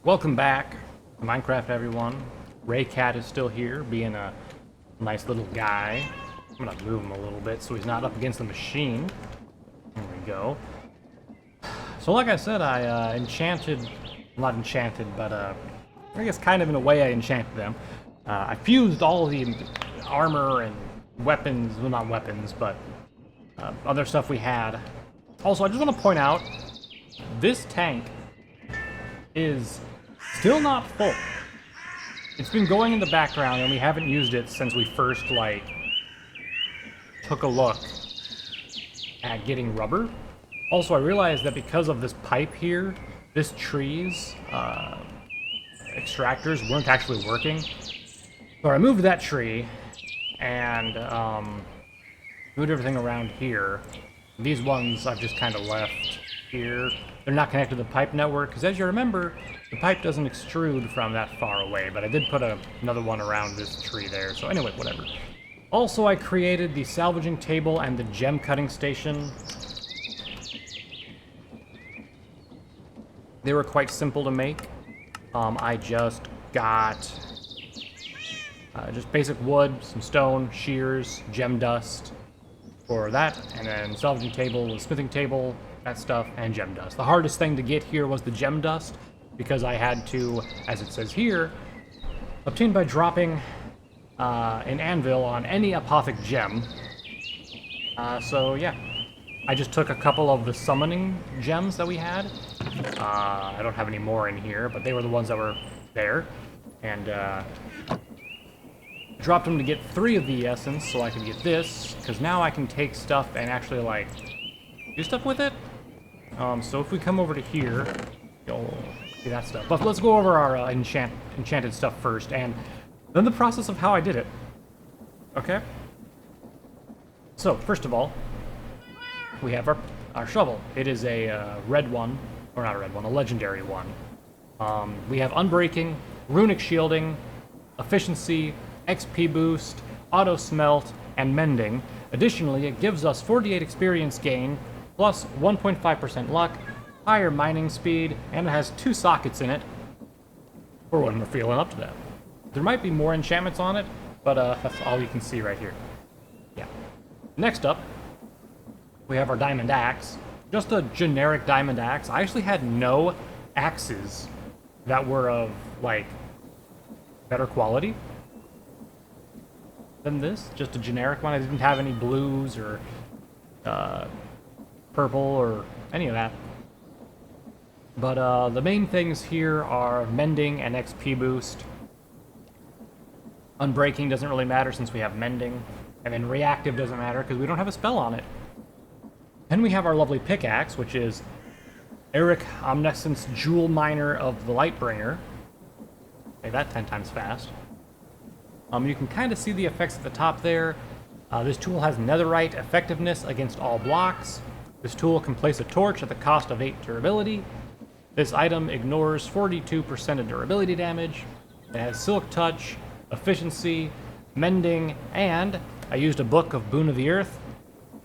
Welcome back to Minecraft, everyone. Raycat is still here, being a nice little guy. I'm gonna move him a little bit so he's not up against the machine. There we go. So like I said, I not enchanted, but I guess kind of in a way I enchanted them. I fused all the armor and weapons, well not weapons, but other stuff we had. Also, I just want to point out, this tank is still not full. It's been going in the background and we haven't used it since we first, took a look at getting rubber. Also, I realized that because of this pipe here, this tree's extractors weren't actually working. So I moved that tree and moved everything around here. These ones I've just kind of left here. They're not connected to the pipe network, because as you remember, the pipe doesn't extrude from that far away, but I did put another one around this tree there, so anyway, whatever. Also, I created the salvaging table and the gem cutting station. They were quite simple to make. I just got just basic wood, some stone, shears, gem dust for that, and then salvaging table, smithing table, that stuff, and gem dust. The hardest thing to get here was the gem dust, because I had to, as it says here, obtain by dropping an anvil on any apothic gem. So yeah, I just took a couple of the summoning gems that we had. I don't have any more in here, but they were the ones that were there, and dropped them to get 3 of the essence so I could get this, because now I can take stuff and actually, do stuff with it. So if we come over to here, you'll see that stuff. But let's go over our enchanted stuff first, and then the process of how I did it. Okay? So, first of all, we have our shovel. It is a red one, or not a red one, a legendary one. We have unbreaking, runic shielding, efficiency, XP boost, auto smelt, and mending. Additionally, it gives us 48 experience gain, plus 1.5% luck, higher mining speed, and it has 2 sockets in it, for when we're feeling up to that. There might be more enchantments on it, but that's all you can see right here. Yeah. Next up, we have our diamond axe. Just a generic diamond axe. I actually had no axes that were of, better quality than this. Just a generic one. I didn't have any blues or purple or any of that. But the main things here are mending and XP boost. Unbreaking doesn't really matter since we have mending. And then reactive doesn't matter because we don't have a spell on it. Then we have our lovely pickaxe, which is Eric Omnescence Jewel Miner of the Lightbringer. Say that 10 times fast. You can kind of see the effects at the top there. This tool has netherite effectiveness against all blocks. This tool can place a torch at the cost of 8 durability. This item ignores 42% of durability damage. It has silk touch, efficiency, mending, and I used a book of Boon of the Earth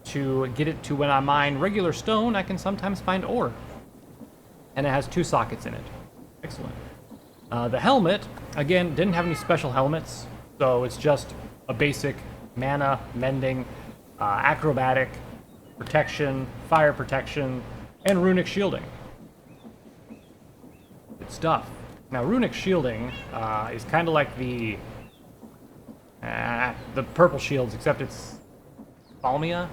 to get it to when I mine regular stone, I can sometimes find ore. And it has 2 sockets in it. Excellent. The helmet, again, didn't have any special helmets, so it's just a basic mana, mending, acrobatic, protection, fire protection, and runic shielding. Good stuff. Now, runic shielding is kind of like the purple shields, except it's Balmia.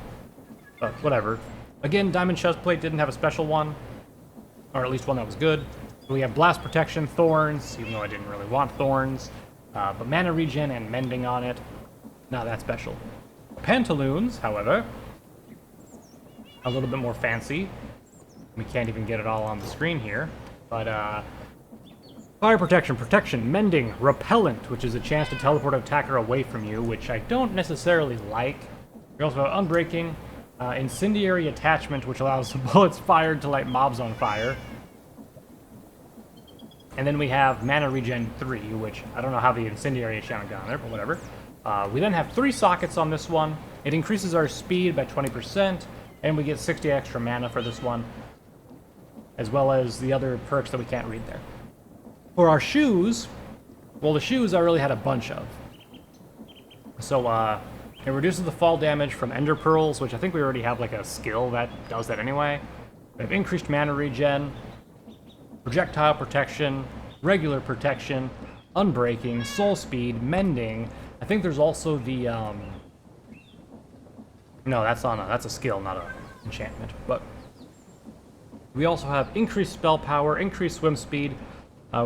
But whatever. Again, diamond chestplate didn't have a special one, or at least one that was good. We have blast protection, thorns, even though I didn't really want thorns, but mana regen and mending on it. Not that special. Pantaloons, however, a little bit more fancy. We can't even get it all on the screen here, but fire protection, mending, repellent, which is a chance to teleport an attacker away from you, which I don't necessarily like. We also have unbreaking, incendiary attachment, which allows bullets fired to light mobs on fire. And then we have mana regen 3, which I don't know how the incendiary enchantment got on there, but whatever. We then have 3 sockets on this one. It increases our speed by 20%, and we get 60 extra mana for this one, as well as the other perks that we can't read there. For our shoes, well, the shoes I really had a bunch of. So, it reduces the fall damage from ender pearls, which I think we already have like a skill that does that anyway. We have increased mana regen, projectile protection, regular protection, unbreaking, soul speed, mending. I think there's also the, no, that's a skill, not an enchantment. But we also have increased spell power, increased swim speed.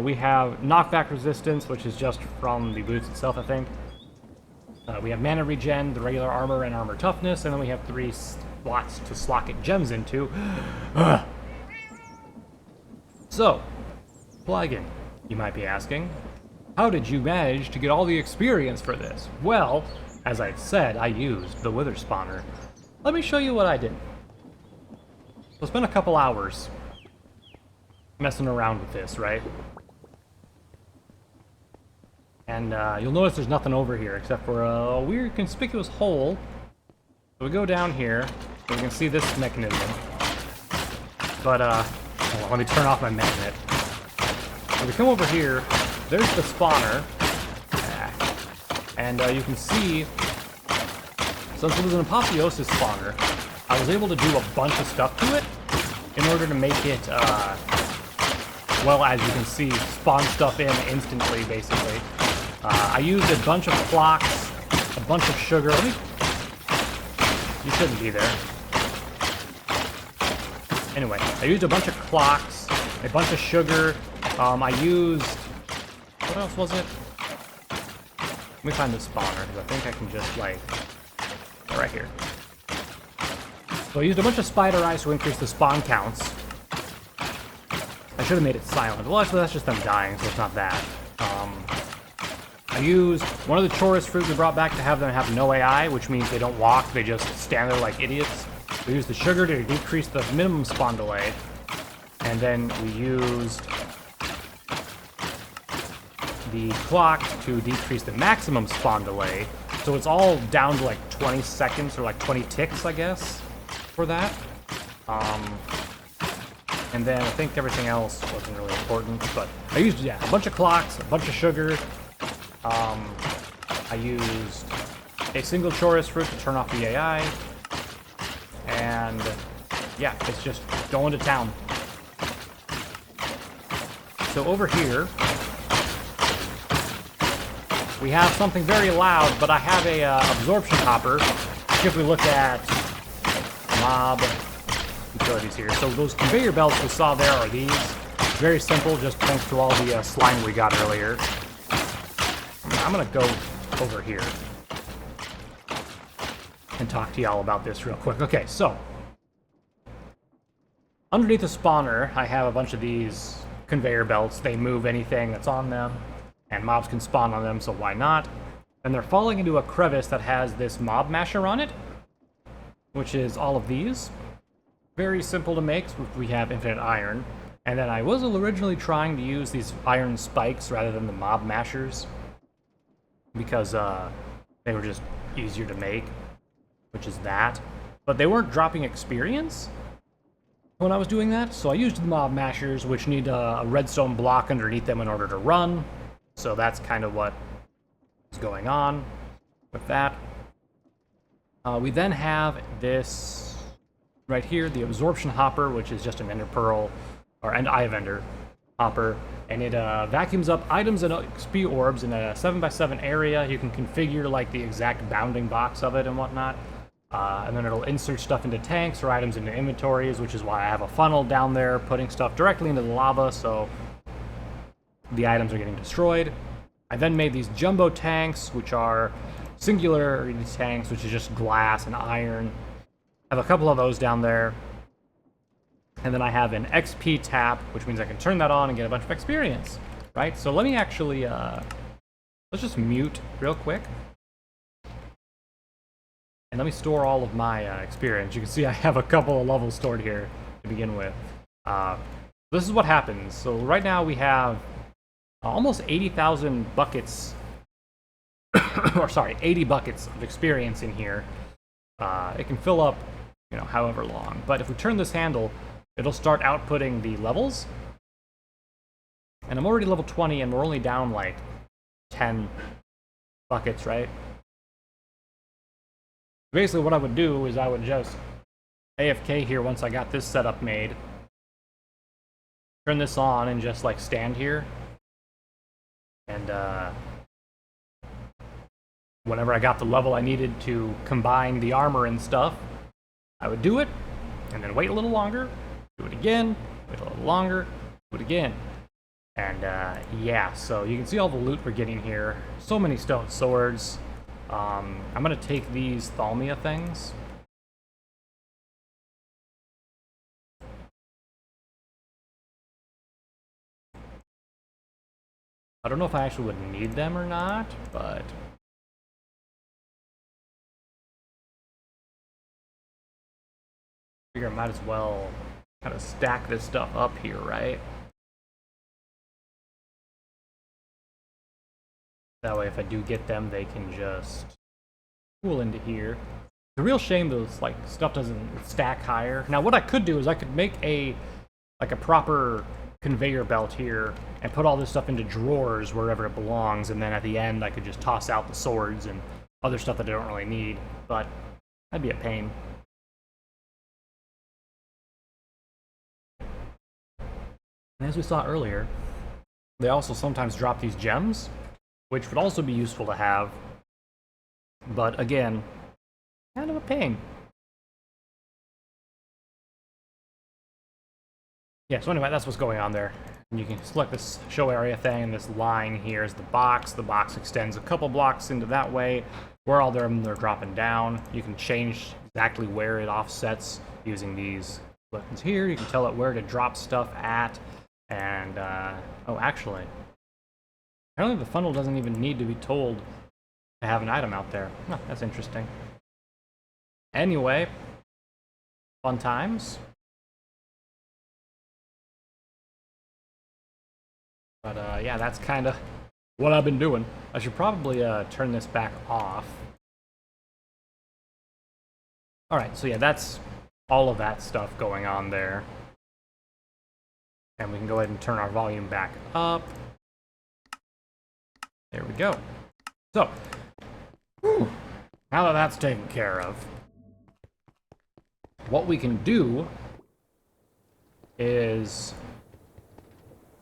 We have knockback resistance, which is just from the boots itself, I think. We have mana regen, the regular armor, and armor toughness, and then we have 3 slots to slot gems into. So, Plagen, you might be asking, how did you manage to get all the experience for this? Well, as I said, I used the Wither Spawner. Let me show you what I did. So I spent a couple hours messing around with this, right? And you'll notice there's nothing over here except for a weird conspicuous hole. So we go down here, and we can see this mechanism. But, hold on, let me turn off my magnet. So we come over here, there's the spawner. And you can see, since it was an apotheosis spawner, I was able to do a bunch of stuff to it in order to make it, well, as you can see, spawn stuff in instantly, basically. I used a bunch of clocks, a bunch of sugar. You shouldn't be there. Anyway, I used a bunch of clocks, a bunch of sugar. I used... What else was it? Let me find the spawner, because I think I can just, like... Right here. So I used a bunch of spider eyes to increase the spawn counts. I should have made it silent. Well, actually, that's just them dying, so it's not that. I used one of the chorus fruit we brought back to have them have no AI, which means they don't walk, they just stand there like idiots. We used the sugar to decrease the minimum spawn delay. And then we used the clock to decrease the maximum spawn delay. So it's all down to like 20 seconds or like 20 ticks, I guess, for that. And then I think everything else wasn't really important, but I used, yeah, a bunch of clocks, a bunch of sugar. I used a single chorus fruit to turn off the AI. And yeah, it's just going to town. So over here, we have something very loud, but I have a absorption hopper. If we look at mob utilities here. So those conveyor belts we saw there are these. Very simple, just thanks to all the slime we got earlier. I'm gonna go over here and talk to y'all about this real quick. Okay, so underneath the spawner, I have a bunch of these conveyor belts. They move anything that's on them, and mobs can spawn on them, so why not? And they're falling into a crevice that has this mob masher on it, which is all of these. Very simple to make, we have infinite iron. And then I was originally trying to use these iron spikes rather than the mob mashers, because they were just easier to make, which is that. But they weren't dropping experience when I was doing that, so I used the mob mashers, which need a redstone block underneath them in order to run. So that's kind of what is going on with that. We then have this right here, the absorption hopper, which is just an ender pearl, or an eye of ender hopper, and it vacuums up items and XP orbs in a 7x7 area. You can configure like the exact bounding box of it and whatnot. And then it'll insert stuff into tanks or items into inventories, which is why I have a funnel down there putting stuff directly into the lava, so the items are getting destroyed. I then made these jumbo tanks, which are singular tanks, which is just glass and iron. I have a couple of those down there. And then I have an XP tap, which means I can turn that on and get a bunch of experience, right? So let me actually, let's just mute real quick. And let me store all of my experience. You can see I have a couple of levels stored here to begin with. This is what happens. So right now we have almost 80,000 buckets, or sorry, 80 buckets of experience in here. It can fill up, you know, however long. But if we turn this handle, it'll start outputting the levels. And I'm already level 20, and we're only down like 10 buckets, right? Basically, what I would do is I would just AFK here once I got this setup made. Turn this on and just like stand here. And whenever I got the level I needed to combine the armor and stuff, I would do it, and then wait a little longer, do it again, wait a little longer, do it again. And yeah, so you can see all the loot we're getting here. So many stone swords. I'm gonna take these Thalmia things. I don't know if I actually would need them or not, but I figure I might as well kind of stack this stuff up here, right? That way, if I do get them, they can just pool into here. The real shame, those like stuff doesn't stack higher. Now, what I could do is I could make a proper conveyor belt here and put all this stuff into drawers wherever it belongs, and then at the end I could just toss out the swords and other stuff that I don't really need, but that'd be a pain. And as we saw earlier, they also sometimes drop these gems, which would also be useful to have, but again, kind of a pain. Yeah, so anyway, that's what's going on there. And you can select this show area thing, and this line here is the box. The box extends a couple blocks into that way, where all they're dropping down. You can change exactly where it offsets using these buttons here. You can tell it where to drop stuff at, and, oh, actually, apparently the funnel doesn't even need to be told to have an item out there. Oh, that's interesting. Anyway, fun times. But yeah, that's kind of what I've been doing. I should probably turn this back off. Alright, so yeah, that's all of that stuff going on there. And we can go ahead and turn our volume back up. There we go. So, whew, now that that's taken care of, what we can do is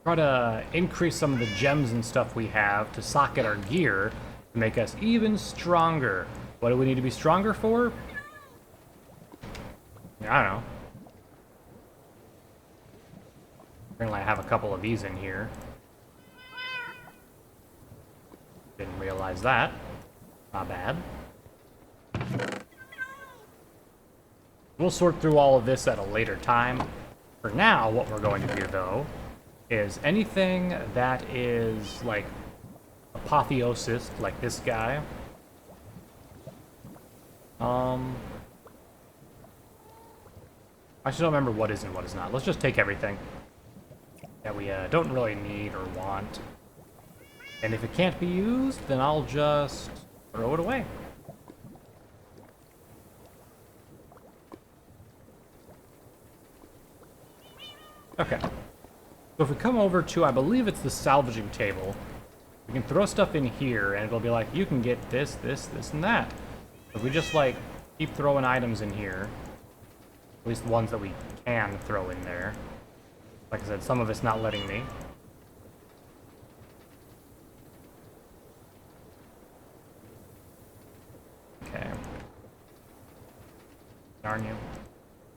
try to increase some of the gems and stuff we have to socket our gear to make us even stronger. What do we need to be stronger for? I don't know. Apparently I have a couple of these in here. Didn't realize that. Not bad. We'll sort through all of this at a later time. For now, what we're going to do, though, is anything that is, like, apotheosis, like this guy. I actually don't remember what is and what is not. Let's just take everything that we don't really need or want. And if it can't be used, then I'll just throw it away. Okay. So if we come over to, I believe it's the salvaging table, we can throw stuff in here, and it'll be like, you can get this, this, this, and that. If we just, like, keep throwing items in here, at least the ones that we can throw in there. Like I said, some of it's not letting me. Okay. Darn you.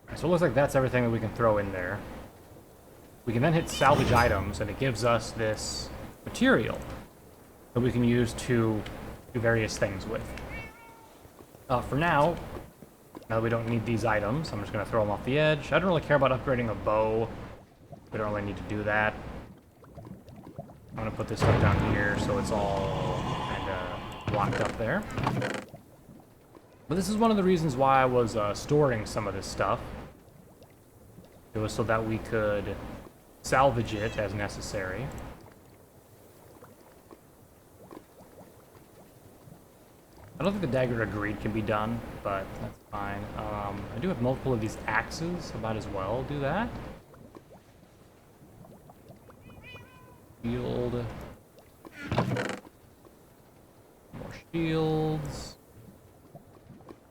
Alright, so it looks like that's everything that we can throw in there. We can then hit salvage items, and it gives us this material that we can use to do various things with. For now that we don't need these items, I'm just going to throw them off the edge. I don't really care about upgrading a bow. We don't really need to do that. I'm going to put this stuff down here so it's all kind of blocked up there. But this is one of the reasons why I was storing some of this stuff. It was so that we could salvage it as necessary. I don't think the dagger of greed can be done, but that's fine. I do have multiple of these axes, so might as well do that. Shield. More shields.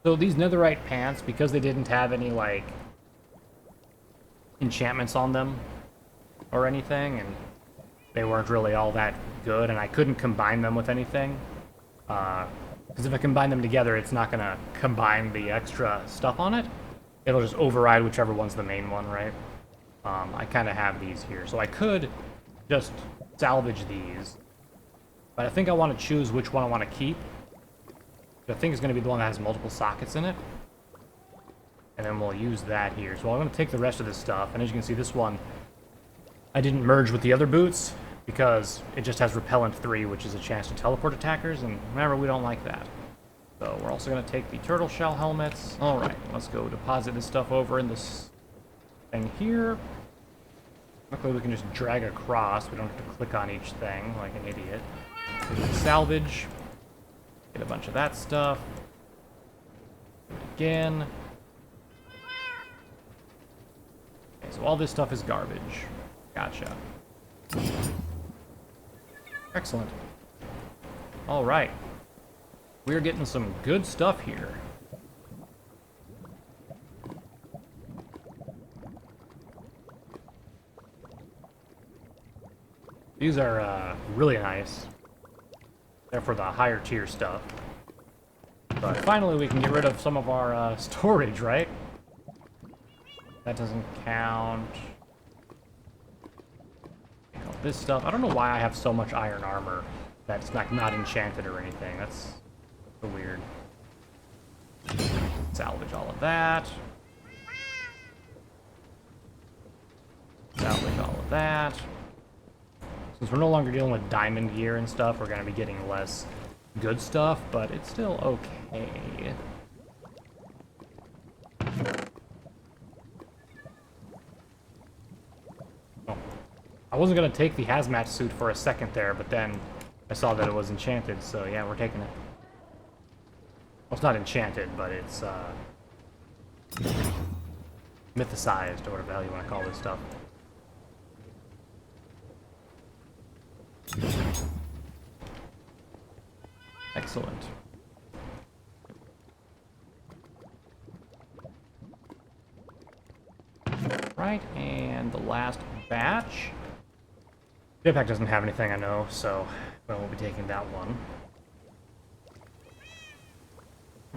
So these netherite pants, because they didn't have any, like, enchantments on them or anything, and they weren't really all that good, and I couldn't combine them with anything. Because if I combine them together, it's not going to combine the extra stuff on it. It'll just override whichever one's the main one, right? I kind of have these here, so I could just salvage these. But I think I want to choose which one I want to keep. I think it's going to be the one that has multiple sockets in it. And then we'll use that here. So I'm going to take the rest of this stuff, and as you can see, this one I didn't merge with the other boots because it just has Repellent 3, which is a chance to teleport attackers, and remember, we don't like that. So we're also going to take the turtle shell helmets. Alright, let's go deposit this stuff over in this thing here. Luckily, we can just drag across. We don't have to click on each thing like an idiot. So we can salvage. Get a bunch of that stuff. Do it again. Okay, so all this stuff is garbage. Gotcha. Excellent. Alright. We're getting some good stuff here. These are really nice. They're for the higher tier stuff. But finally we can get rid of some of our storage, right? That doesn't count. This stuff, I don't know why I have so much iron armor that's not enchanted or anything. That's so weird. Salvage all of that. Salvage all of that. Since we're no longer dealing with diamond gear and stuff, we're going to be getting less good stuff, but it's still okay. Oh. I wasn't going to take the hazmat suit for a second there, but then I saw that it was enchanted, so yeah, we're taking it. Well, it's not enchanted, but it's mythicized, or whatever the hell you want to call this stuff. Excellent. Right, and the last batch. Jetpack doesn't have anything, I know, so I won't be taking that one.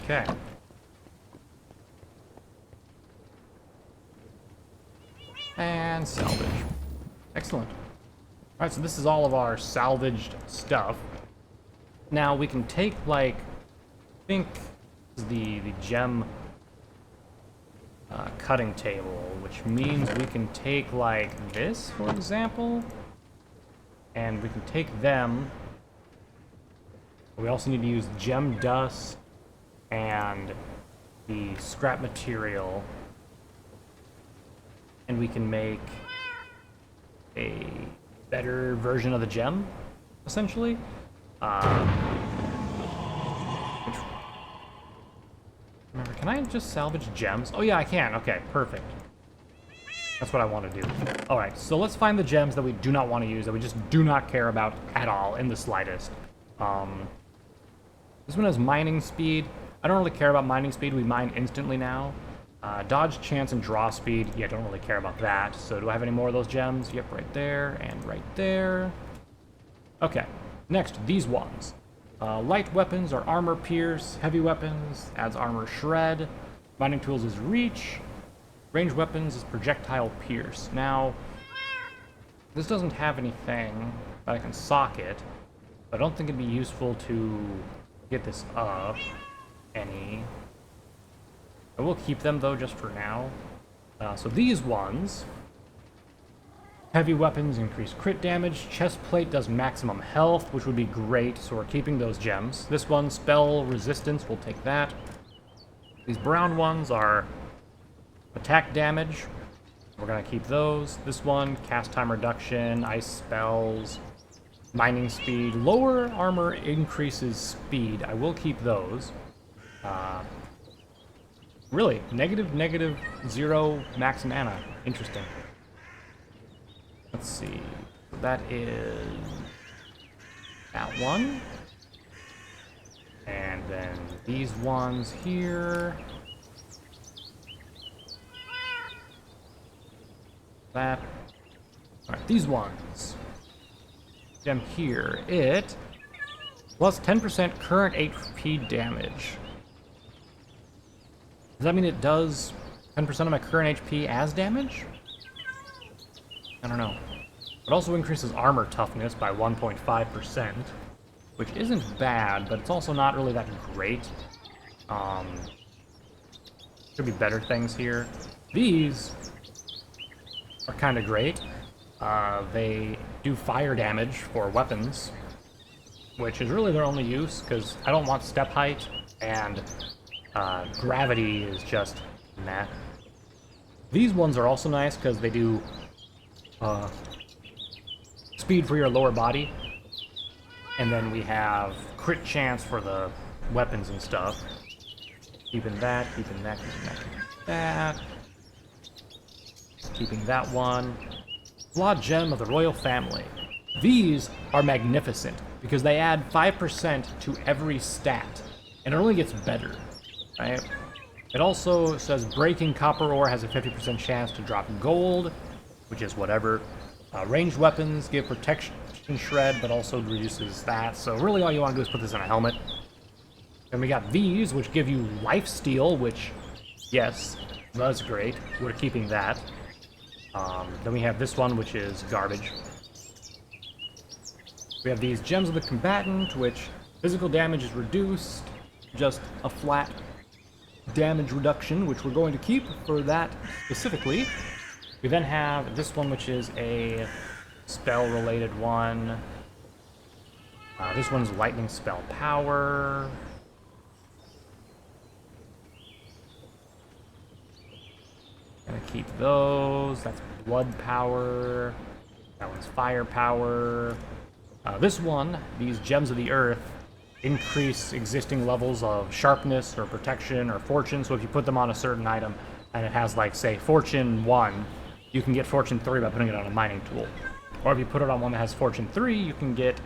Okay. And salvage. Excellent. Alright, so this is all of our salvaged stuff. Now we can take, like, I think this is the gem cutting table, which means we can take, like, this, for example, and we can take them. We also need to use gem dust and the scrap material, and we can make a better version of the gem, essentially. Remember, can I just salvage gems? Oh yeah, I can. Okay, perfect. That's what I want to do. Alright, so let's find the gems that we do not want to use, that we just do not care about at all, in the slightest. This one has mining speed. I don't really care about mining speed. We mine instantly now. Dodge, chance, and draw speed. Yeah, don't really care about that. So do I have any more of those gems? Yep, right there and right there. Okay, next, these ones. Light weapons are armor pierce. Heavy weapons adds armor shred. Mining tools is reach. Ranged weapons is projectile pierce. Now, this doesn't have anything that I can socket. I don't think it'd be useful to get this up any. I will keep them, though, just for now. So these ones. Heavy weapons increase crit damage. Chest plate does maximum health, which would be great, so we're keeping those gems. This one, spell resistance, we'll take that. These brown ones are attack damage. We're going to keep those. This one, cast time reduction, ice spells, mining speed. Lower armor increases speed. I will keep those. Really, -0 max mana. Interesting. Let's see. That is that one. And then these ones here. That. Alright, these ones. Gem here. It plus 10% current HP damage. Does that mean it does 10% of my current HP as damage? I don't know. It also increases armor toughness by 1.5%, which isn't bad, but it's also not really that great. Could be better things here. These are kind of great. They do fire damage for weapons, which is really their only use, because I don't want step height, and gravity is just meh. These ones are also nice, because they do speed for your lower body, and then we have crit chance for the weapons and stuff. Keeping that, keeping that, keeping that, keeping that. Keeping that one. Flawed Gem of the Royal Family. These are magnificent, because they add 5% to every stat, and it only gets better, right? It also says breaking copper ore has a 50% chance to drop gold, which is whatever. Ranged weapons give protection shred, but also reduces that. So really all you want to do is put this in a helmet. Then we got these, which give you lifesteal, which, yes, that's great. We're keeping that. Then we have this one, which is garbage. We have these Gems of the Combatant, which physical damage is reduced. Just a flat damage reduction, which we're going to keep for that specifically. We then have this one, which is a spell-related one. This one's lightning spell power. Gonna keep those. That's blood power. That one's fire power. This one, these Gems of the Earth, increase existing levels of sharpness or protection or fortune. So if you put them on a certain item and it has, like, say, Fortune 1, you can get Fortune 3 by putting it on a mining tool. Or if you put it on one that has Fortune 3, you can get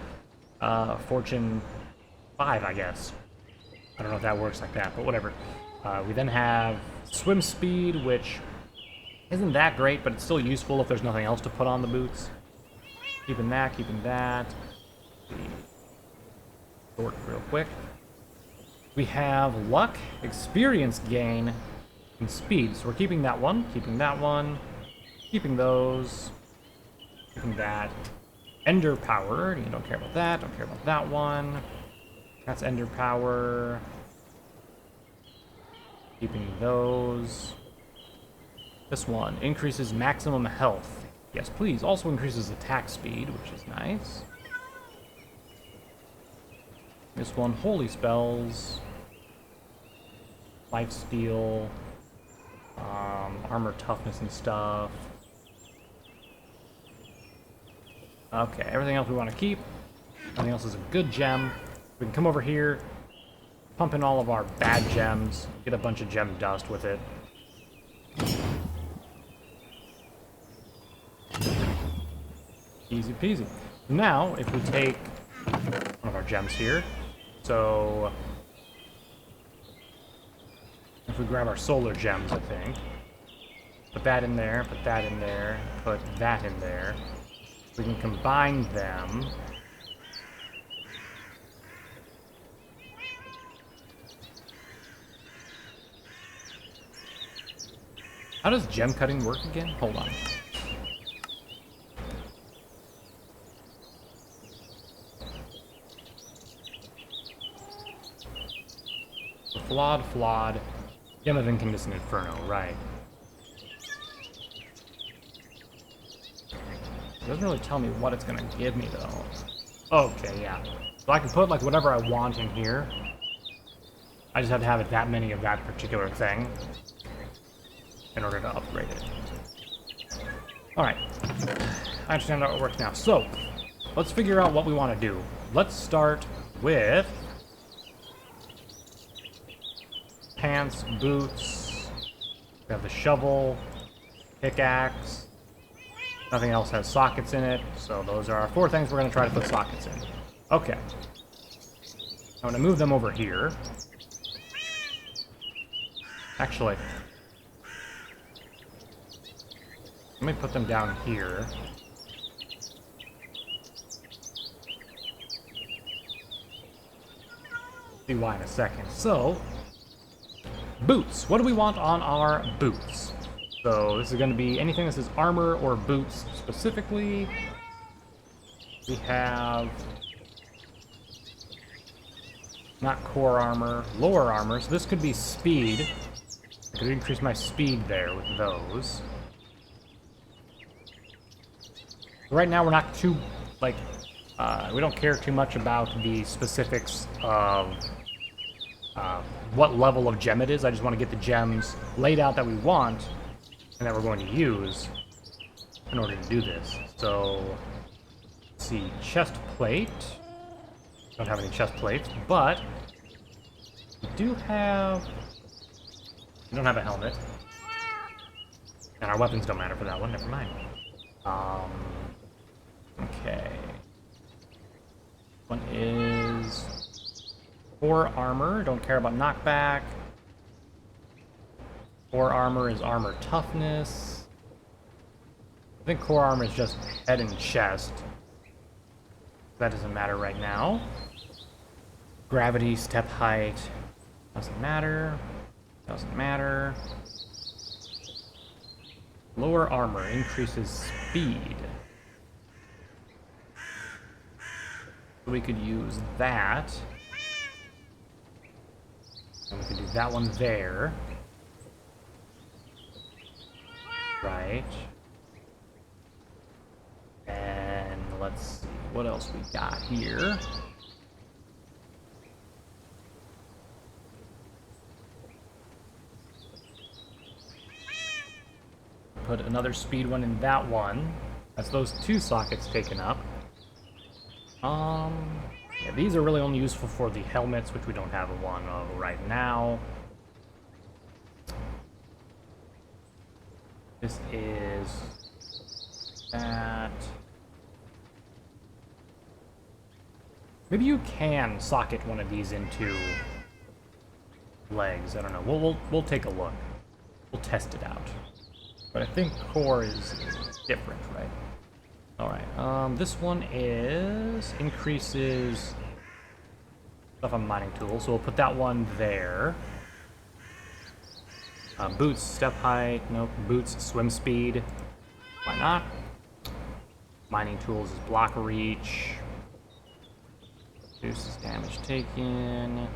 Fortune 5, I guess. I don't know if that works like that, but whatever. We then have Swim Speed, which isn't that great, but it's still useful if there's nothing else to put on the boots. Keeping that, keeping that. Sort real quick. We have Luck, Experience Gain, and Speed. So we're keeping that one, keeping those, keeping that. Ender Power, you don't care about that, don't care about that one. That's Ender Power. Keeping those. This one increases maximum health. Yes, please. Also increases attack speed, which is nice. This one, Holy Spells. Lifesteal. Armor toughness and stuff. Okay, everything else we want to keep. Everything else is a good gem. We can come over here, pump in all of our bad gems, get a bunch of gem dust with it. Easy peasy. Now, if we take one of our gems here, so if we grab our solar gems, I think, put that in there, put that in there, put that in there, we can combine them. How does gem cutting work again? Hold on. Flawed. Gem of Incandescent Inferno, right. It doesn't really tell me what it's gonna give me, though. Okay, yeah. So I can put, like, whatever I want in here. I just have to have it that many of that particular thing in order to upgrade it. Alright. I understand how it works now. So, let's figure out what we want to do. Let's start with pants, boots. We have the shovel, pickaxe. Nothing else has sockets in it, so those are our 4 things we're going to try to put sockets in. Okay. I'm going to move them over here. Actually, let me put them down here. See why in a second. So, boots. What do we want on our boots? So this is going to be anything that says armor or boots specifically. We have not core armor, lower armor. So this could be speed. I could increase my speed there with those. Right now we're not too, like, we don't care too much about the specifics of what level of gem it is. I just want to get the gems laid out that we want and that we're going to use in order to do this. So, let's see, chest plate. Don't have any chest plates, but we do have... We don't have a helmet. And our weapons don't matter for that one, never mind. Okay. One is core armor, don't care about knockback. Core armor is armor toughness. I think core armor is just head and chest. That doesn't matter right now. Gravity, step height, doesn't matter. Doesn't matter. Lower armor increases speed. We could use that. And we could do that one there. Right. And let's see what else we got here. Put another speed one in that one. That's those 2 sockets taken up. Yeah, these are really only useful for the helmets, which we don't have one of right now. This is that. Maybe you can socket one of these into legs. I don't know. We'll take a look. We'll test it out. But I think core is different, right? Alright, this one is increases stuff on mining tools, so we'll put that one there. Boots, step height, nope. Boots, swim speed. Why not? Mining tools is block reach. Reduces damage taken.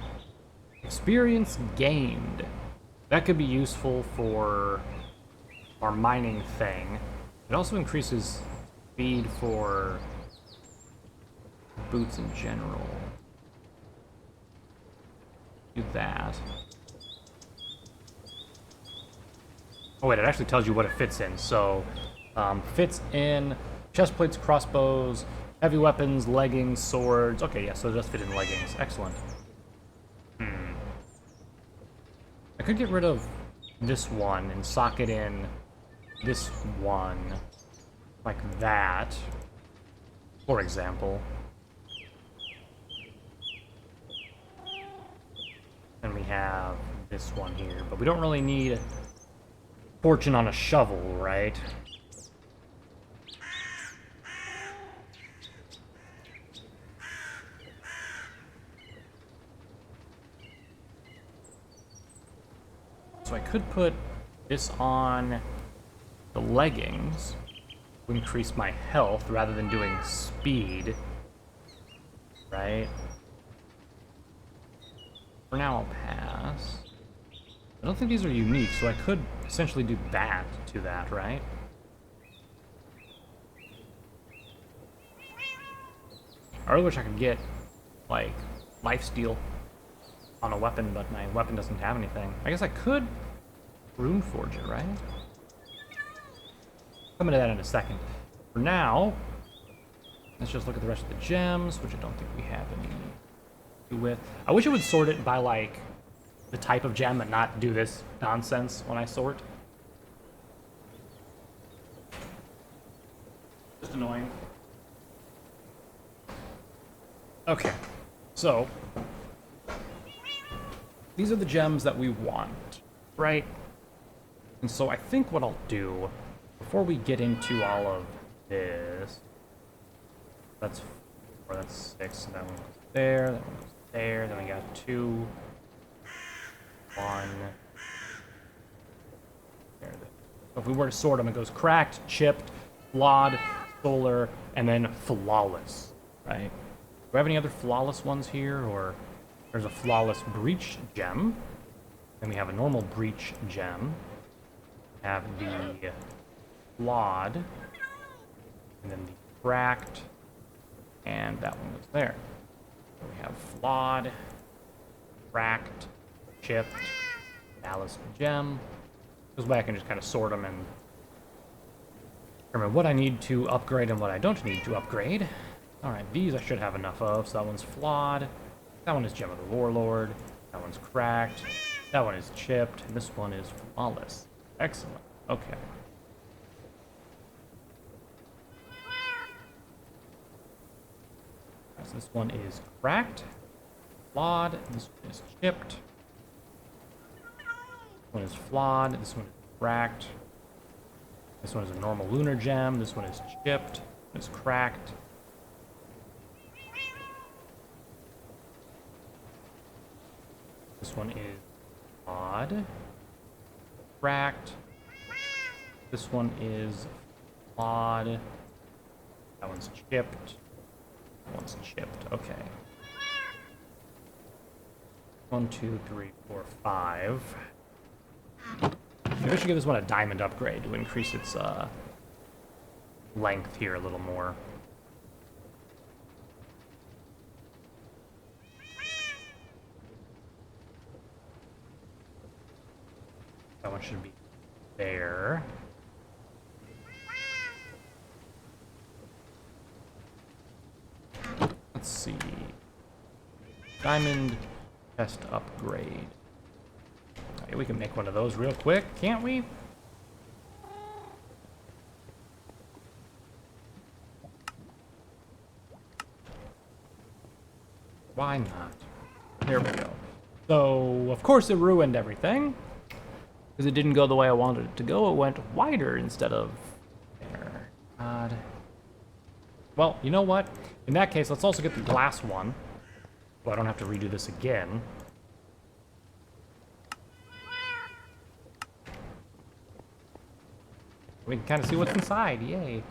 Experience gained. That could be useful for our mining thing. It also increases speed for boots in general. Do that. Oh wait, it actually tells you what it fits in. So, fits in chest plates, crossbows, heavy weapons, leggings, swords. Okay, yeah, so it does fit in leggings. Excellent. I could get rid of this one and socket in this one. Like that, for example. And we have this one here, but we don't really need fortune on a shovel, right? So I could put this on the leggings. Increase my health rather than doing speed, right? For now I'll pass. I don't think these are unique, so I could essentially do that to that, right? I really wish I could get, like, lifesteal on a weapon, but my weapon doesn't have anything. I guess I could runeforge it, right? Come into that in a second. For now, let's just look at the rest of the gems, which I don't think we have any to do with. I wish it would sort it by, like, the type of gem and not do this nonsense when I sort. Just annoying. Okay, so these are the gems that we want, right? And so I think what I'll do, before we get into all of this, that's 4, that's 6, so that one goes there, that one goes there, then we got 2, 1, there. So if we were to sort them, it goes cracked, chipped, flawed, solar, and then flawless, right? Do we have any other flawless ones here, or there's a flawless breach gem, then we have a normal breach gem, have the flawed, and then the cracked, and that one goes there. So we have flawed, cracked, chipped, ballast gem. This way I can just kind of sort them and determine what I need to upgrade and what I don't need to upgrade. Alright, these I should have enough of. So that one's flawed, that one is Gem of the Warlord, that one's cracked, that one is chipped, and this one is flawless. Excellent. Okay. So this one is cracked, flawed, this one is chipped, this one is flawed, this one is cracked, this one is a normal lunar gem, this one is chipped, this one is cracked. This one is flawed, cracked, this one is flawed, that one's chipped, that one's chipped, okay. 1, 2, 3, 4, 5. Maybe I should give this one a diamond upgrade to increase its length here a little more. That one should be there. Let's see. Diamond chest upgrade. Okay, we can make one of those real quick, can't we? Why not? There we go. So, of course it ruined everything. Because it didn't go the way I wanted it to go. It went wider instead of there. God. Well, you know what? In that case, let's also get the glass one. So I don't have to redo this again. We can kind of see what's inside. Yay.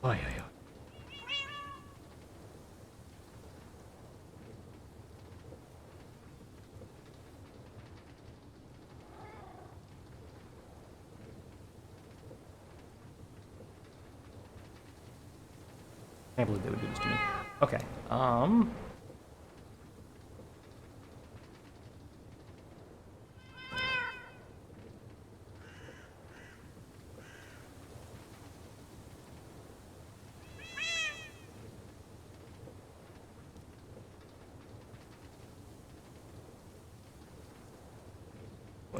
Oh, yeah, yeah. Can't believe they would do this to me. Okay,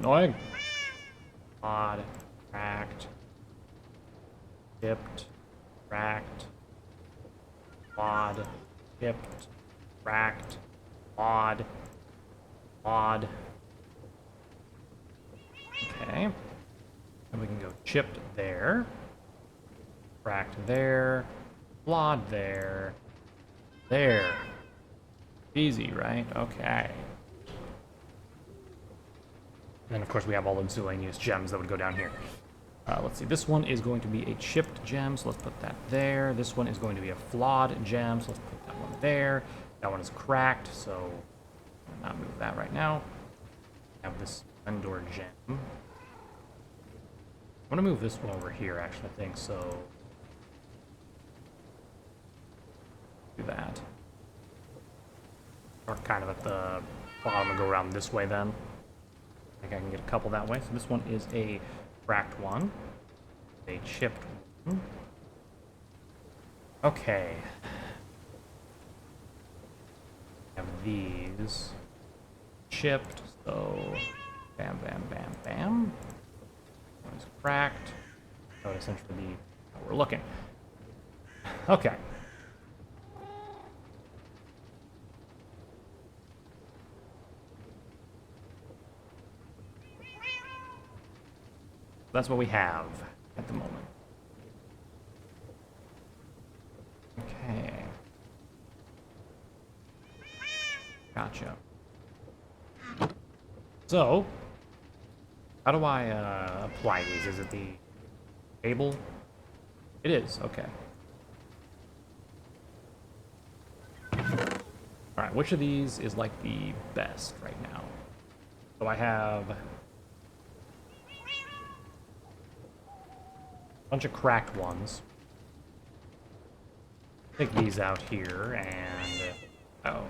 annoying. Odd, cracked, chipped, cracked, odd, chipped, cracked, odd, odd. Okay. And we can go chipped there, cracked there, flawed there, there. Easy, right? Okay. And then, of course, we have all the miscellaneous gems that would go down here. Let's see. This one is going to be a chipped gem, so let's put that there. This one is going to be a flawed gem, so let's put that one there. That one is cracked, so I'll not move that right now. I have this Endor gem. I'm going to move this one over here, actually, I think, so... do that. Or kind of at the bottom and go around this way, then. I think I can get a couple that way. So this one is a cracked one, a chipped Okay. Have these chipped, so bam, bam, bam, bam. One's cracked. That would essentially be how we're looking. Okay. That's what we have at the moment. Okay. Gotcha. So, how do I apply these? Is it the table? It is, okay. Alright, which of these is like the best right now? So I have a bunch of cracked ones. Take these out here and oh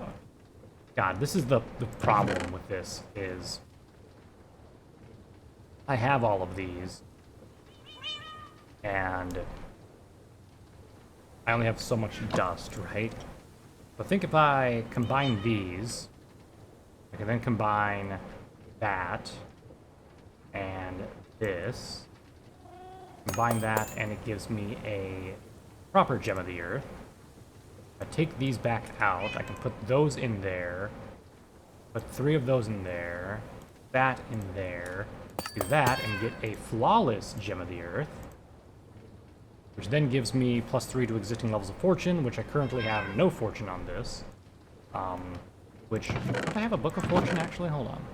god, this is the problem with this is I have all of these and I only have so much dust, right? But think if I combine these, I can then combine that and this, combine that, and it gives me a proper gem of the earth. If I take these back out, I can put those in there, put 3 of those in there, that in there, do that, and get a flawless gem of the earth, which then gives me +3 to existing levels of fortune, which I currently have no fortune on this. Which, don't I have a book of fortune actually? Hold on.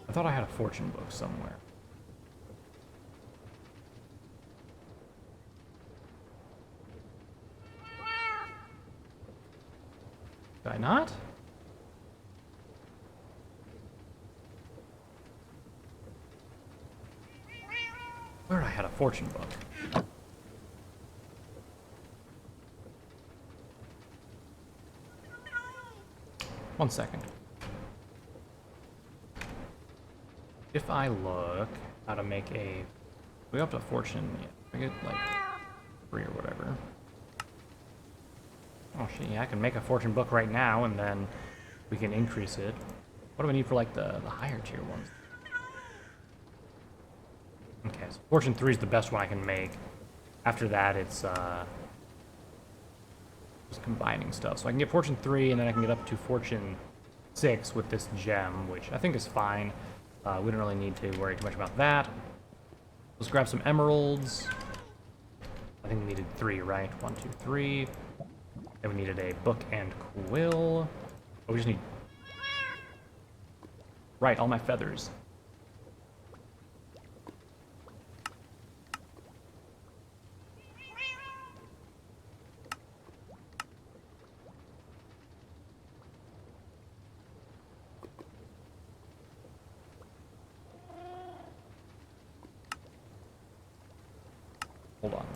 I thought I had a fortune book somewhere. Did I not? Where I had a fortune book. 1 second. If I look how to make a... We up to fortune. Yeah, I get like 3 or whatever. Oh shit, yeah, I can make a fortune book right now and then we can increase it. What do we need for like the higher tier ones? Okay, so fortune 3 is the best one I can make. After that, it's just combining stuff. So I can get fortune 3 and then I can get up to fortune 6 with this gem, which I think is fine. We don't really need to worry too much about that. Let's grab some emeralds. I think we needed 3, right? 1, 2, 3. Then we needed a book and quill. Oh, we just need... Right, all my feathers. Hold on.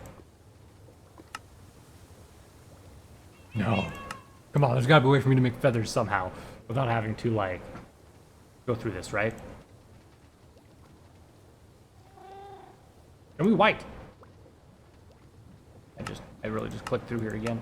No. Come on, there's gotta be a way for me to make feathers somehow without having to, like, go through this, right? Are we white? I really just clicked through here again.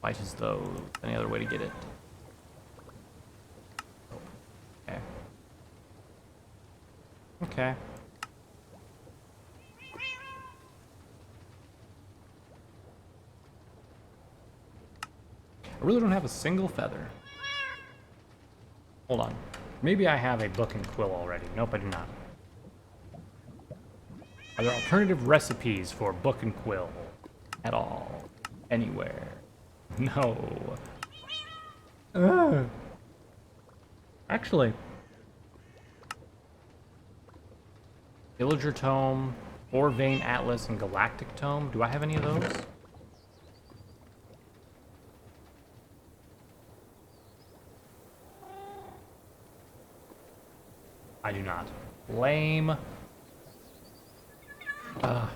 White as though any other way to get it. Okay. Okay. I really don't have a single feather. Hold on. Maybe I have a book and quill already. Nope, I do not. Are there alternative recipes for book and quill at all? Anywhere? No. Actually. Villager Tome, Four Vein Atlas, and Galactic Tome. Do I have any of those? I do not. Lame. How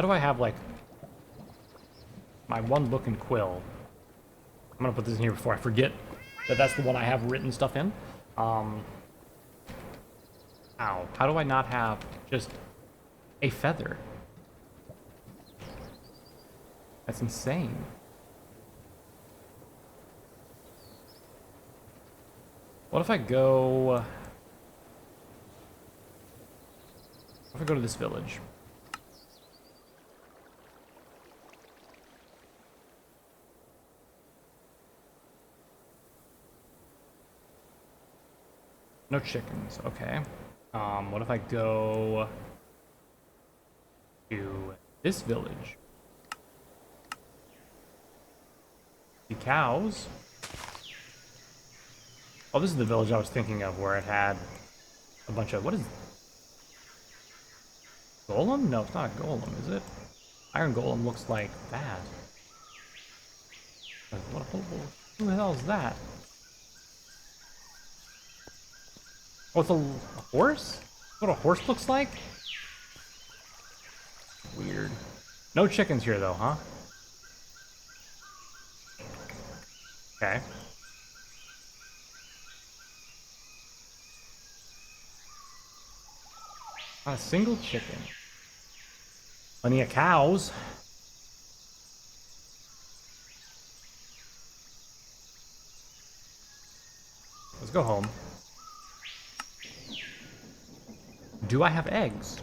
do I have, like, my one book and quill? I'm gonna put this in here before I forget that that's the one I have written stuff in. Ow. How do I not have just a feather? That's insane. What if I go... What if I go to this village? No chickens, okay. What if I go to this village? The cows. Oh, this is the village I was thinking of where it had a bunch of, what is golem? No, it's not a golem, is it? Iron golem looks like that. Who the hell is that? Oh, it's a horse? What a horse looks like? Weird. No chickens here though, huh? Okay. Not a single chicken. Plenty of cows. Let's go home. Do I have eggs?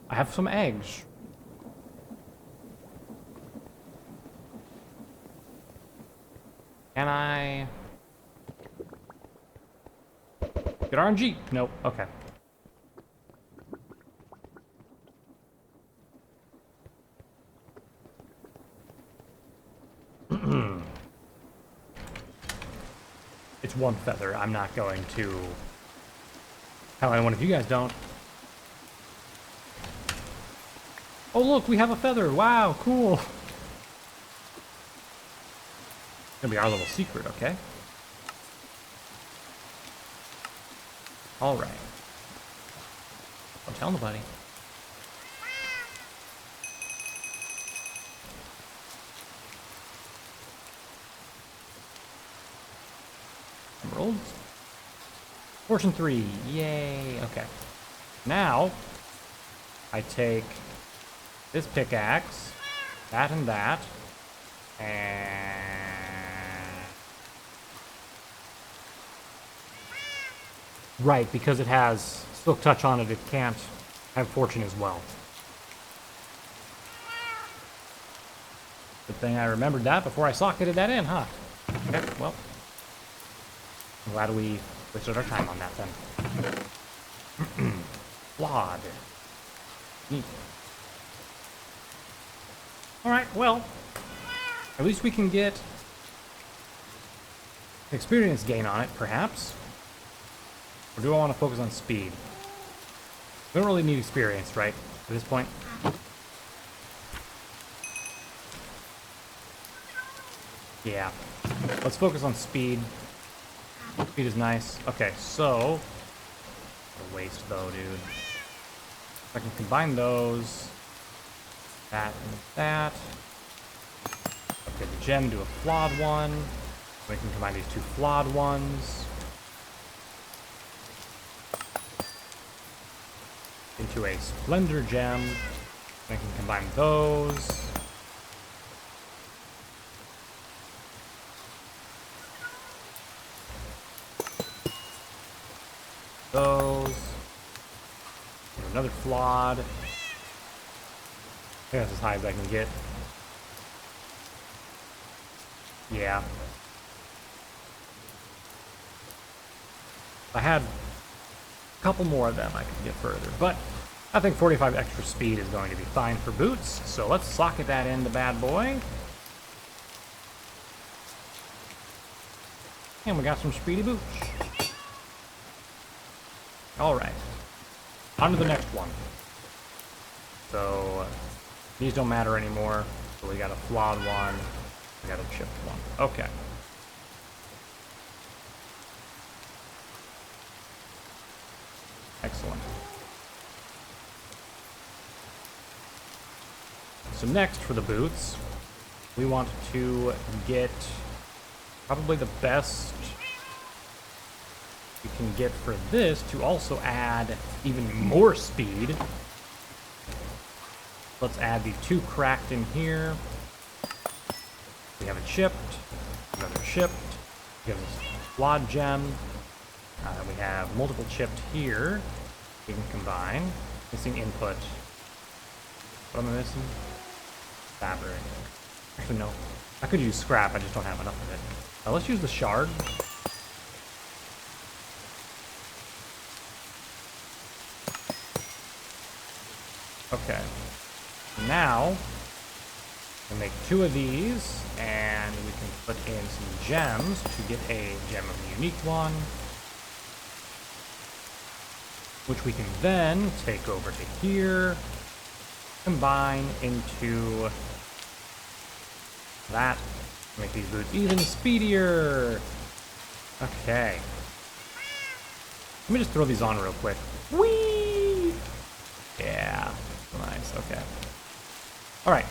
I have some eggs. Can I get RNG? Nope. Okay. It's one feather. I'm not going to tell anyone if you guys don't. Oh look, we have a feather. Wow, cool. It's gonna be our little secret, okay? Alright. Don't tell nobody. Emeralds. Fortune 3. Yay. Okay. Now, I take this pickaxe, that and that, and... Right, because it has Silk Touch on it, it can't have Fortune as well. Good thing I remembered that before I socketed that in, huh? Okay, well. I'm glad we wasted our time on that then. Flawed. Neat. Alright, well. At least we can get experience gain on it, perhaps. Or do I want to focus on speed? We don't really need experience, right? At this point. Yeah. Let's focus on speed. Speed is nice. Okay, so... What a waste, though, dude. If I can combine those... That and that... Upgrade the gem to a flawed one. We can combine these two flawed ones. Into a splendor gem. I can combine those. Those. Another flawed. I think that's as high as I can get. Yeah. If I had a couple more of them, I could get further. But I think 45 extra speed is going to be fine for boots. So let's socket that in the bad boy. And we got some speedy boots. Alright. On to the next one. So these don't matter anymore. So we got a flawed one. We got a chipped one. Okay. Excellent. So next, for the boots, we want to get probably the best we can get for this to also add even more speed. Let's add the 2 cracked in here. We have a chipped, another chipped. We have this flawed gem. We have multiple chipped here. We can combine. Missing input. What am I missing? Fabric. Actually, no. I could use scrap, I just don't have enough of it. Let's use the shard. Okay. Now, we'll make 2 of these, and we can put in some gems to get a gem of the unique one, which we can then take over to here, combine into that, make these boots even speedier. Okay. Let me just throw these on real quick. Whee! Yeah, nice, okay. Alright.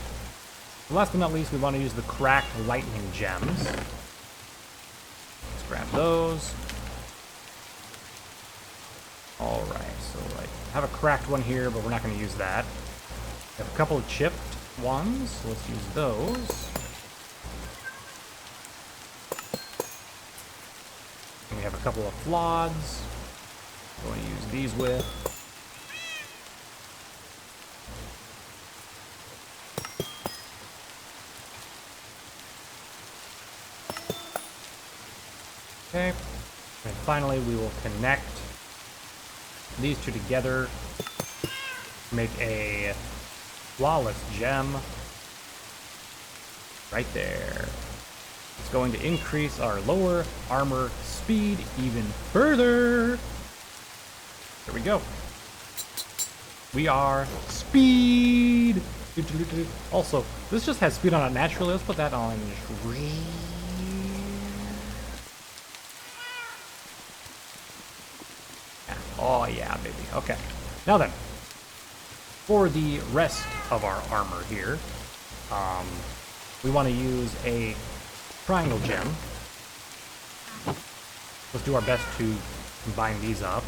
Last but not least, we want to use the cracked lightning gems. Let's grab those. Alright, so like, I have a cracked one here, but we're not going to use that. We have a couple of chipped ones, so let's use those. And we have a couple of floods. I'm going to use these with. Okay, and finally we will connect these 2 together to make a flawless gem right there. It's going to increase our lower armor speed even further. There we go. We are speed. Also, this just has speed on it naturally. Let's put that on. Oh yeah, baby. Okay. Now then, for the rest of our armor here, we want to use a triangle gem. Let's do our best to combine these up.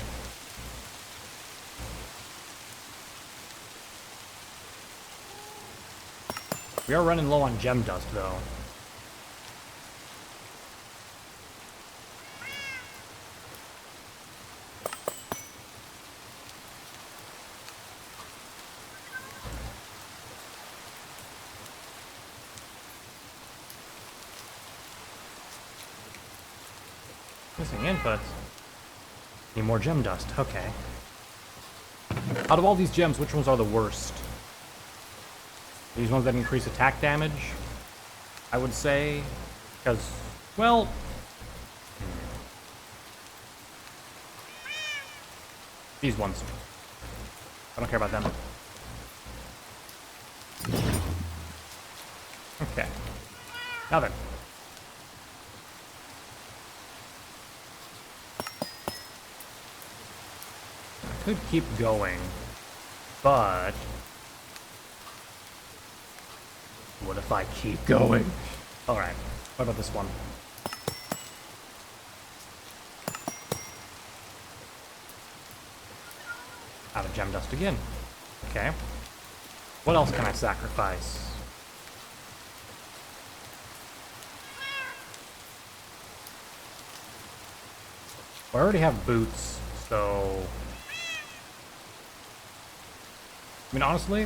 We are running low on gem dust, though. Missing inputs. Need more gem dust. Okay. Out of all these gems, which ones are the worst? These ones that increase attack damage, I would say, because, well, these ones. I don't care about them. Okay. Now then. I could keep going, but what if I keep going? Alright, what about this one? Out of gem dust again. Okay. What else can I sacrifice? I already have boots, so I mean, honestly,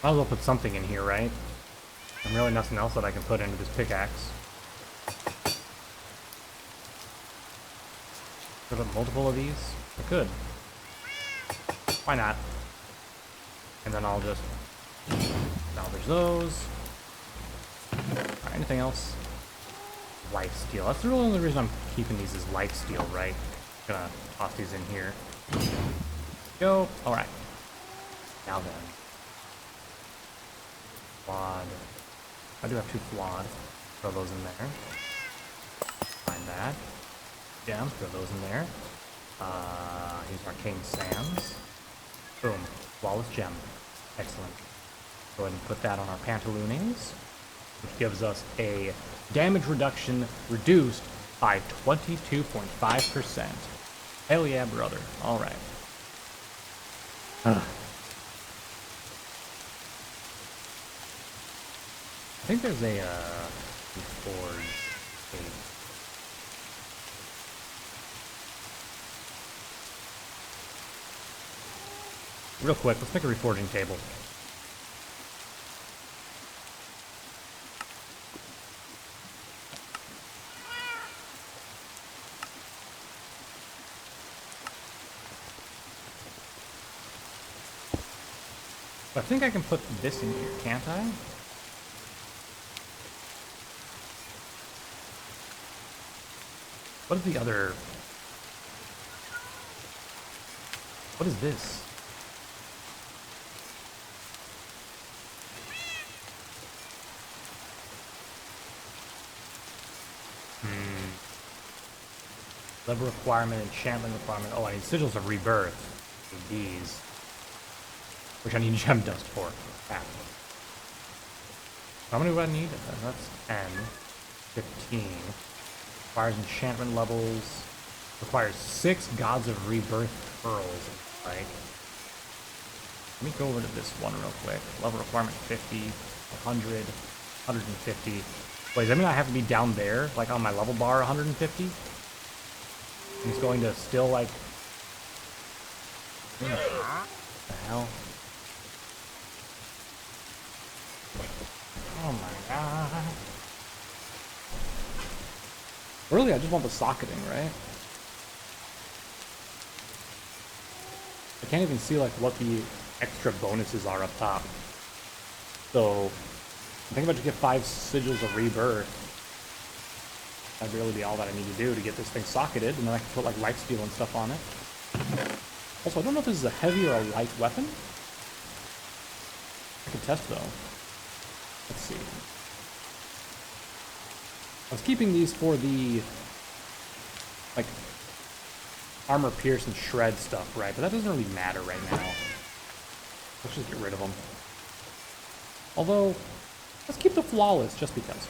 might as well put something in here, right? There's really nothing else that I can put into this pickaxe. Could I put multiple of these? I could. Why not? And then I'll just salvage those. Alright, anything else? Life steal. That's the only reason I'm keeping these is life steal, right? Gonna toss these in here. Go. Alright. Now then. Quad. I do have 2 flawed. Throw those in there. Find that. Gem, throw those in there. Here's arcane sands. Boom. Flawless gem. Excellent. Go ahead and put that on our pantaloonings, which gives us a damage reduction reduced by 22.5%. Hell yeah, brother. Alright. I think there's a forge cave. Real quick, let's make a reforging table. I think I can put this in here, can't I? What is the other... What is this? Level requirement, enchantment requirement. Oh, I need sigils of rebirth. I need these. Which I need gem dust for. Ah. How many do I need? That's 10. 15. Requires enchantment levels. Requires 6 Gods of Rebirth pearls. Like, let me go over to this one real quick. Level requirement 50, 100, 150. Wait, does that mean I have to be down there, like on my level bar 150? And it's going to still like... What the hell? Oh my god. Really, I just want the socketing, right? I can't even see like what the extra bonuses are up top. So, I think if I just get 5 sigils of rebirth, that'd really be all that I need to do to get this thing socketed, and then I can put like lifesteal and stuff on it. Also, I don't know if this is a heavy or a light weapon. I can test though. Let's see. I was keeping these for the like armor pierce and shred stuff, right? But that doesn't really matter right now. Let's just get rid of them. Although, let's keep the flawless just because.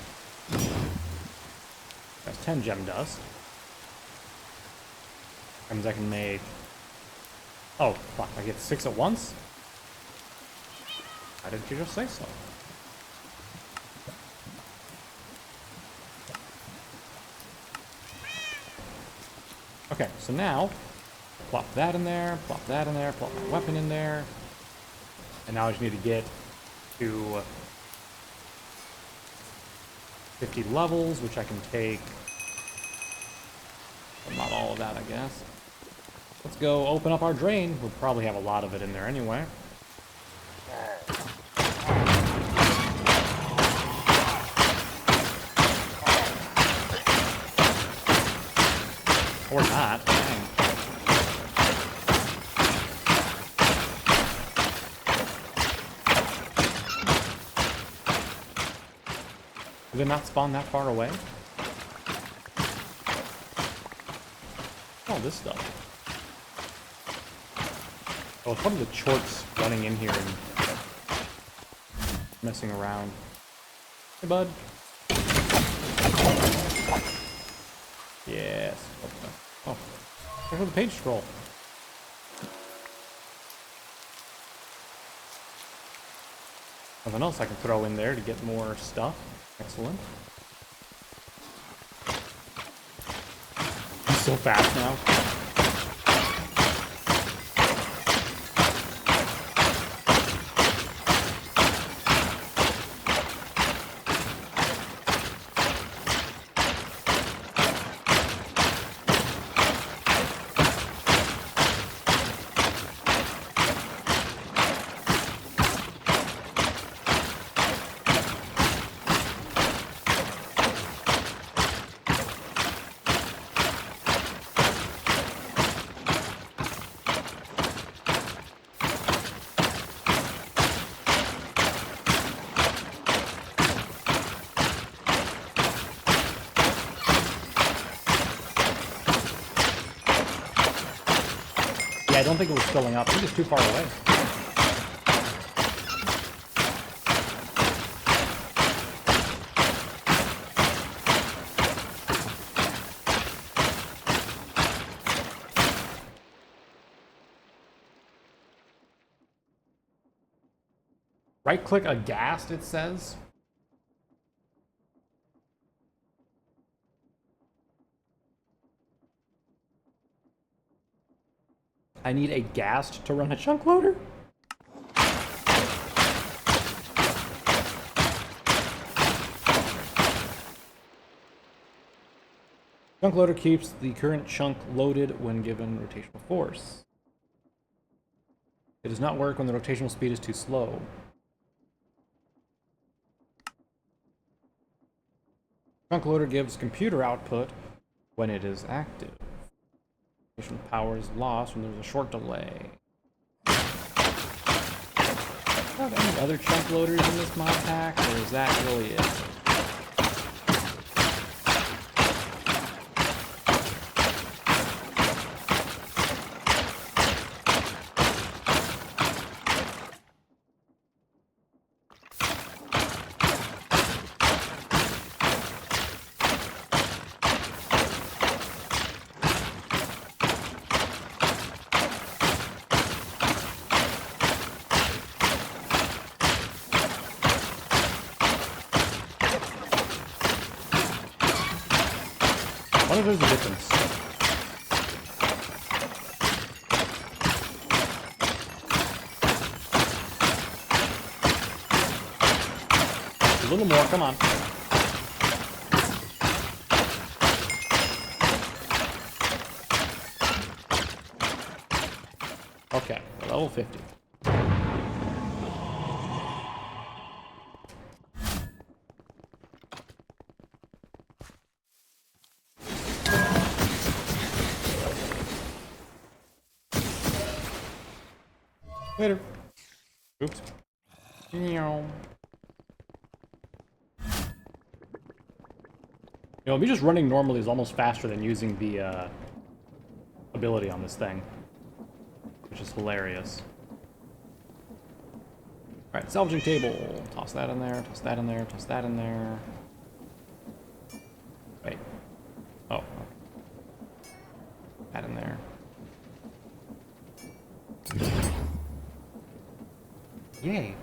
That's 10 gem dust. That means I can make... Oh, fuck, I get 6 at once? Why didn't you just say so? Okay, so now, plop that in there, plop that in there, plop my weapon in there. And now I just need to get to 50 levels, which I can take. But not all of that, I guess. Let's go open up our drain. We'll probably have a lot of it in there anyway. Or not. Dang. Did it not spawn that far away? Oh, this stuff. Oh, it's probably the chorts running in here and messing around. Hey, bud. Yes. Oh, look at the page scroll. Something else I can throw in there to get more stuff. Excellent. I'm so fast now. don't think it was filling up. I think it's too far away. Right-click aghast, it says. I need a ghast to run a chunk loader? Chunk loader keeps the current chunk loaded when given rotational force. It does not work when the rotational speed is too slow. Chunk loader gives computer output when it is active. Rotational power is lost when there's a short delay. Have any other chunk loaders in this mod pack, or is that really it? I wonder if there's a difference. A little more, come on. Okay, level 50. Later. Oops. You know, me just running normally is almost faster than using the ability on this thing, which is hilarious. Alright, salvaging table. Toss that in there, toss that in there, toss that in there. Wait. Oh. That in there. Yay.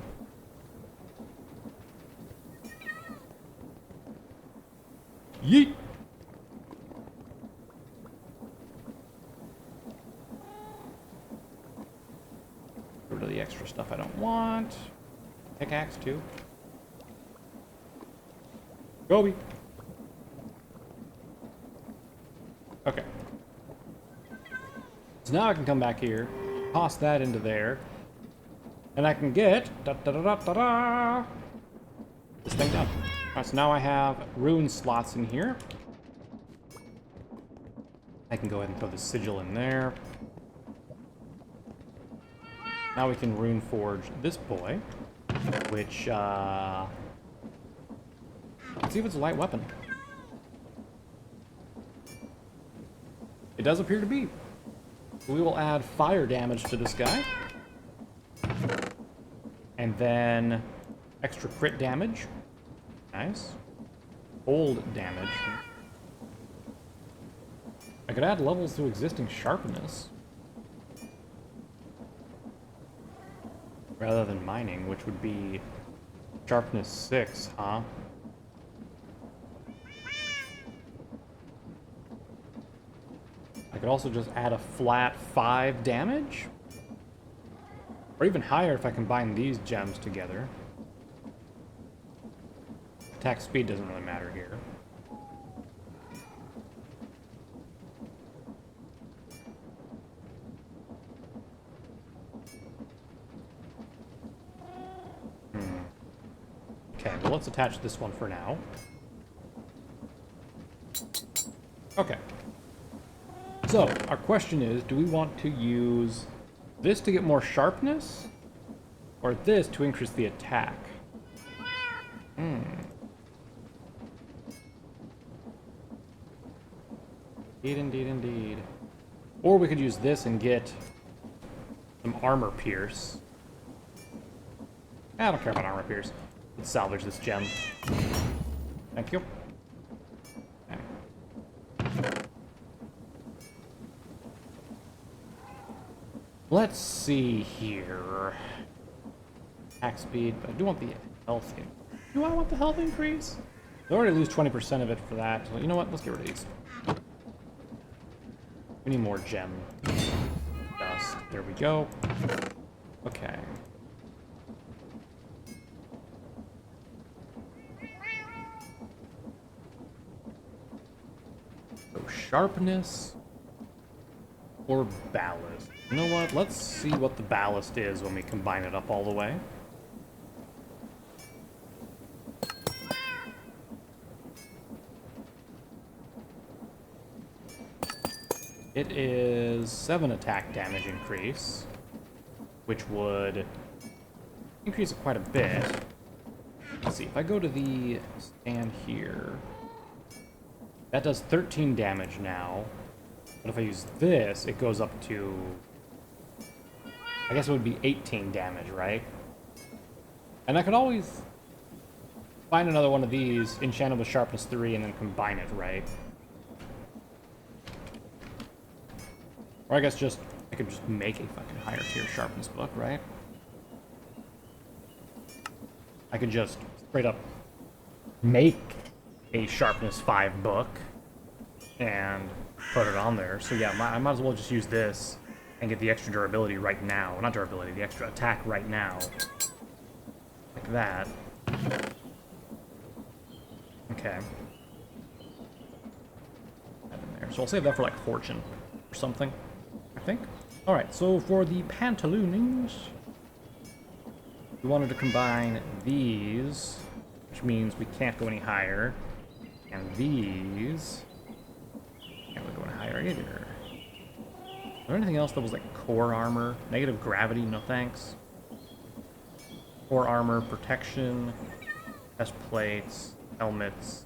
Yeet! Get rid of the extra stuff I don't want. Pickaxe too. Gobi! Okay. So now I can come back here, toss that into there, and I can get this thing done. Alright, so now I have rune slots in here. I can go ahead and throw the sigil in there. Now we can rune forge this boy, which, let's see if it's a light weapon. It does appear to be. We will add fire damage to this guy. And then extra crit damage. Nice. Cold damage. I could add levels to existing sharpness. Rather than mining, which would be sharpness 6, huh? I could also just add a flat 5 damage? Or even higher if I combine these gems together. Attack speed doesn't really matter here. Okay, well let's attach this one for now. Okay. So, our question is, do we want to use this to get more sharpness? Or this to increase the attack? Indeed, indeed, indeed. Or we could use this and get some armor pierce. I don't care about armor pierce. Let's salvage this gem. Thank you. Okay. Let's see here. Attack speed, but I do want the health increase. Do I want the health increase? I already lose 20% of it for that. So you know what? Let's get rid of these. We need more gem dust. There we go. Okay. So sharpness or ballast. You know what? Let's see what the ballast is when we combine it up all the way. It is 7 attack damage increase, which would increase it quite a bit. Let's see, if I go to the stand here, that does 13 damage now. But if I use this, it goes up to, I guess it would be 18 damage, right? And I could always find another one of these, enchant it with sharpness 3, and then combine it, right? Or I guess I could just make a fucking higher tier sharpness book, right? I could just straight up make a sharpness 5 book and put it on there. So yeah, I might as well just use this and get the extra durability right now. Not durability, the extra attack right now. Like that. Okay. That in there. So I'll save that for like fortune or something, I think. Alright, so for the pantaloons, we wanted to combine these, which means we can't go any higher, and these can't really go any higher either. Is there anything else that was like core armor? Negative gravity, no thanks. Core armor, protection, chest plates, helmets.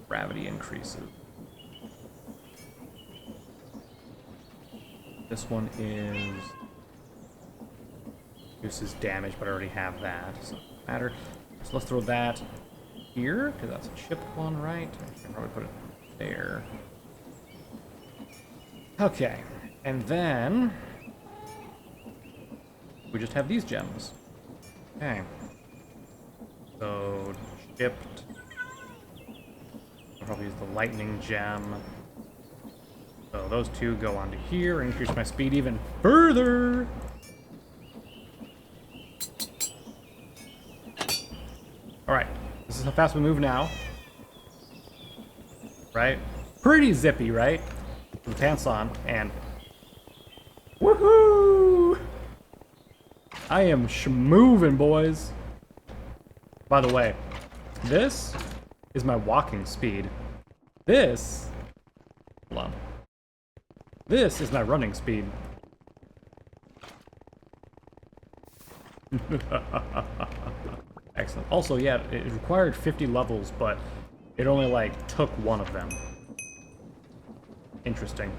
Gravity increases. This one is reduces damage, but I already have that, so it doesn't matter. So let's throw that here, because that's a chip one, right? I can probably put it there. Okay, and then we just have these gems. Okay. So chipped. I'll probably use the lightning gem. So those two go onto here, increase my speed even further. Alright, this is how fast we move now. Right? Pretty zippy, right? With the pants on, and woohoo! I am schmovin', boys. By the way, this is my walking speed. This, hold on. This is my running speed. Excellent. Also, yeah, it required 50 levels, but it only, like, took one of them. Interesting.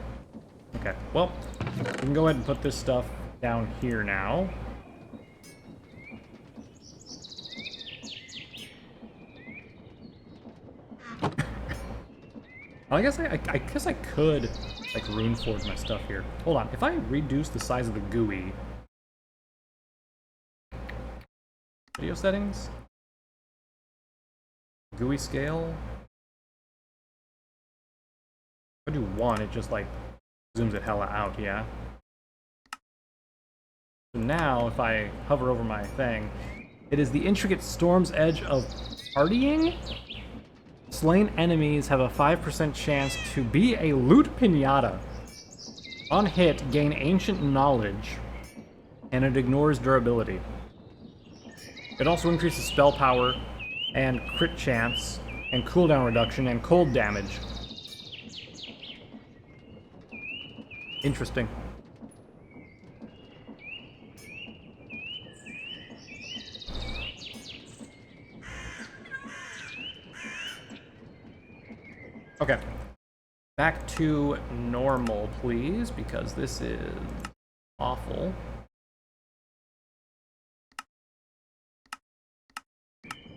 Okay, well, we can go ahead and put this stuff down here now. I guess I could, like, runeforge my stuff here. Hold on, if I reduce the size of the GUI... Video settings? GUI scale? If I do 1, it just, like, zooms it hella out, yeah? So now, if I hover over my thing, it is the intricate storm's edge of partying? Slain enemies have a 5% chance to be a loot pinata. On hit, gain ancient knowledge, and it ignores durability. It also increases spell power, and crit chance, and cooldown reduction, and cold damage. Interesting. Back to normal, please, because this is awful.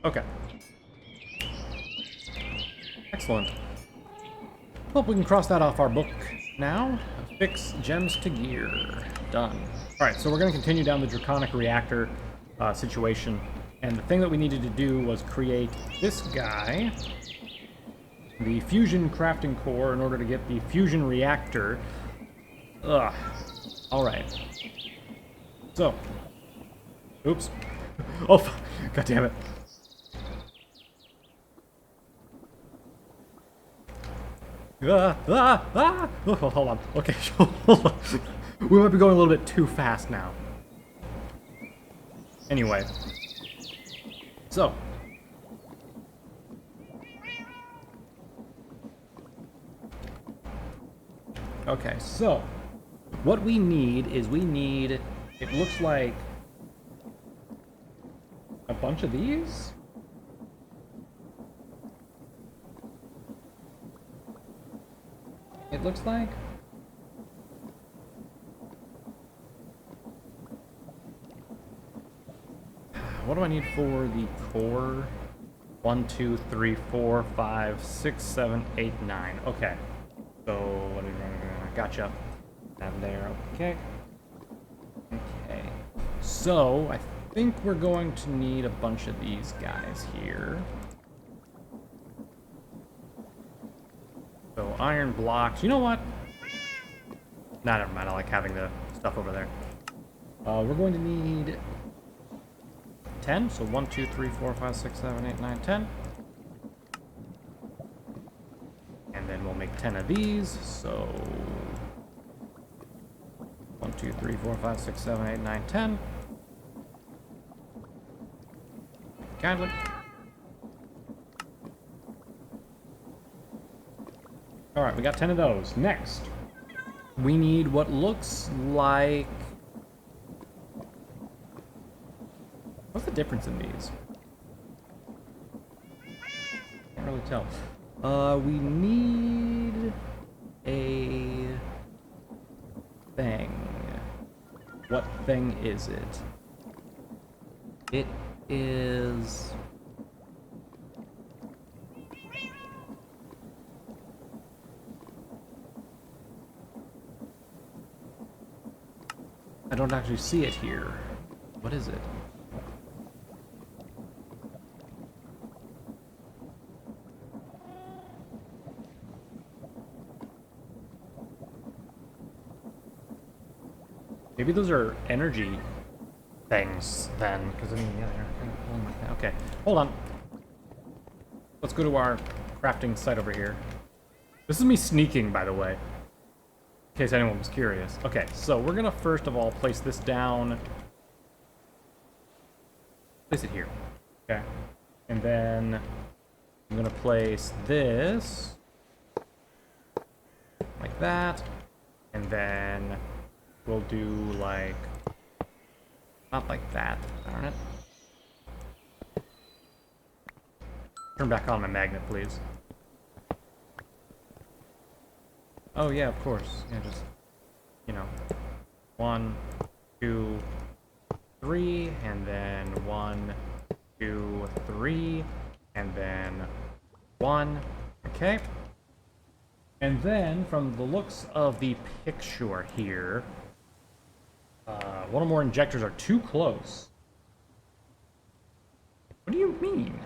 Okay. Excellent. Hope we can cross that off our book now. Fix gems to gear. Done. Alright, so we're going to continue down the Draconic Reactor situation. And the thing that we needed to do was create this guy, the fusion crafting core, in order to get the fusion reactor. Ugh. Alright. So. Oops. Oh, god damn it. Oh, hold on. Okay, hold on. We might be going a little bit too fast now. Anyway. So. Okay, so. What we need is it looks like a bunch of these? It looks like. What do I need for the core? 1, 2, 3, 4, 5, 6, 7, 8, 9. Okay. So, what is gotcha. Down there. Okay. Okay. So, I think we're going to need a bunch of these guys here. So, iron blocks. You know what? Nah, never mind. I like having the stuff over there. We're going to need 10. So, 1, 2, 3, 4, 5, 6, 7, 8, 9, 10. And then we'll make 10 of these. So, 1, 2, 3, 4, 5, 6, 7, 8, 9, 10. Kindly. Alright, we got 10 of those. Next, we need what looks like... What's the difference in these? Can't really tell. We need a thing. What thing is it? It is... I don't actually see it here. What is it? Maybe those are energy things then, because I mean, yeah, they're okay. Hold on. Let's go to our crafting site over here. This is me sneaking, by the way, in case anyone was curious. Okay, so we're gonna first of all place this down. Place it here. Okay, and then I'm gonna place this like that, and then we'll do like, not like that, darn it. Turn back on my magnet, please. Oh yeah, of course. Yeah, just, you know, 1, 2, 3, and then 1, 2, 3, and then 1. Okay. And then, from the looks of the picture here, one or more injectors are too close. What do you mean?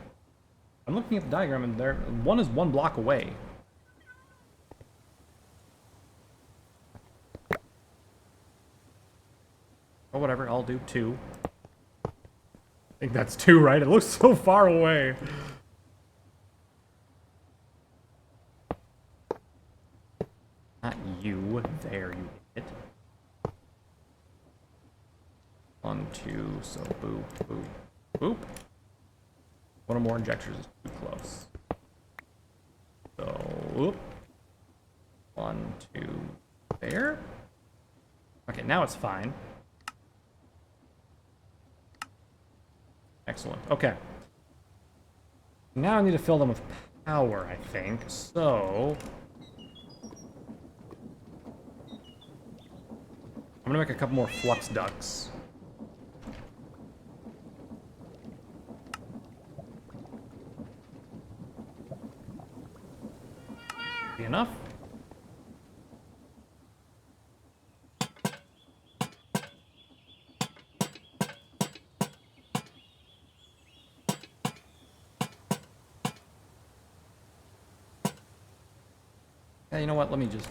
I'm looking at the diagram and there, one is 1 block away. Or whatever, I'll do 2. I think that's 2, right? It looks so far away. Not you. There, you hit. 1, 2, so boop, boop, boop. One or more injectors is too close. So, whoop. 1, 2, there. Okay, now it's fine. Excellent. Okay. Now I need to fill them with power, I think. So, gonna make a couple more flux ducts. Be enough? Yeah, you know what? Let me just...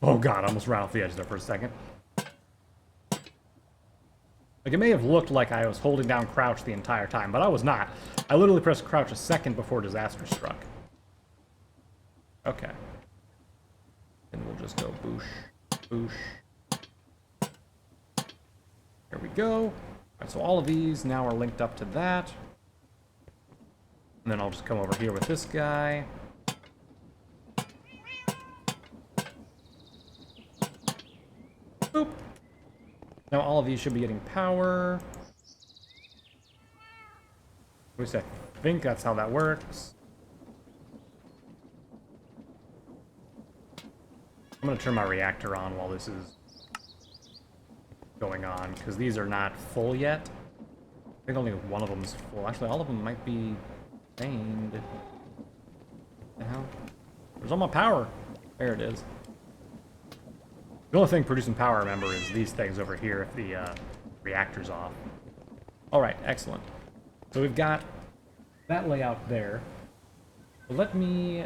Oh god, I almost ran off the edge there for a second. Like, it may have looked like I was holding down crouch the entire time, but I was not. I literally pressed crouch a second before disaster struck. Okay. And we'll just go boosh, boosh. There we go. Alright, so all of these now are linked up to that. And then I'll just come over here with this guy. Boop. Now all of these should be getting power. At least I think that's how that works. I'm going to turn my reactor on while this is going on, because these are not full yet. I think only one of them is full. Actually, all of them might be drained. What the hell? Where's all my power? There it is. The only thing producing power, remember, is these things over here if the reactor's off. Alright, excellent. So we've got that layout there. But let me...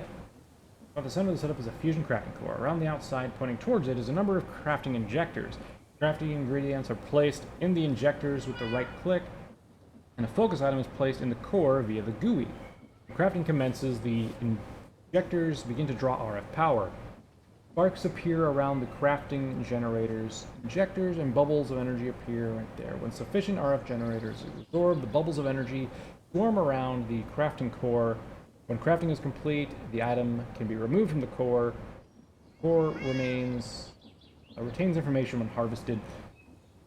At the center of the setup is a fusion crafting core. Around the outside, pointing towards it, is a number of crafting injectors. Crafting ingredients are placed in the injectors with the right click, and a focus item is placed in the core via the GUI. When crafting commences, the injectors begin to draw RF power. Sparks appear around the crafting generators. Injectors and bubbles of energy appear right there. When sufficient RF generators are absorbed, the bubbles of energy swarm around the crafting core. When crafting is complete, the item can be removed from the core. The core retains information when harvested.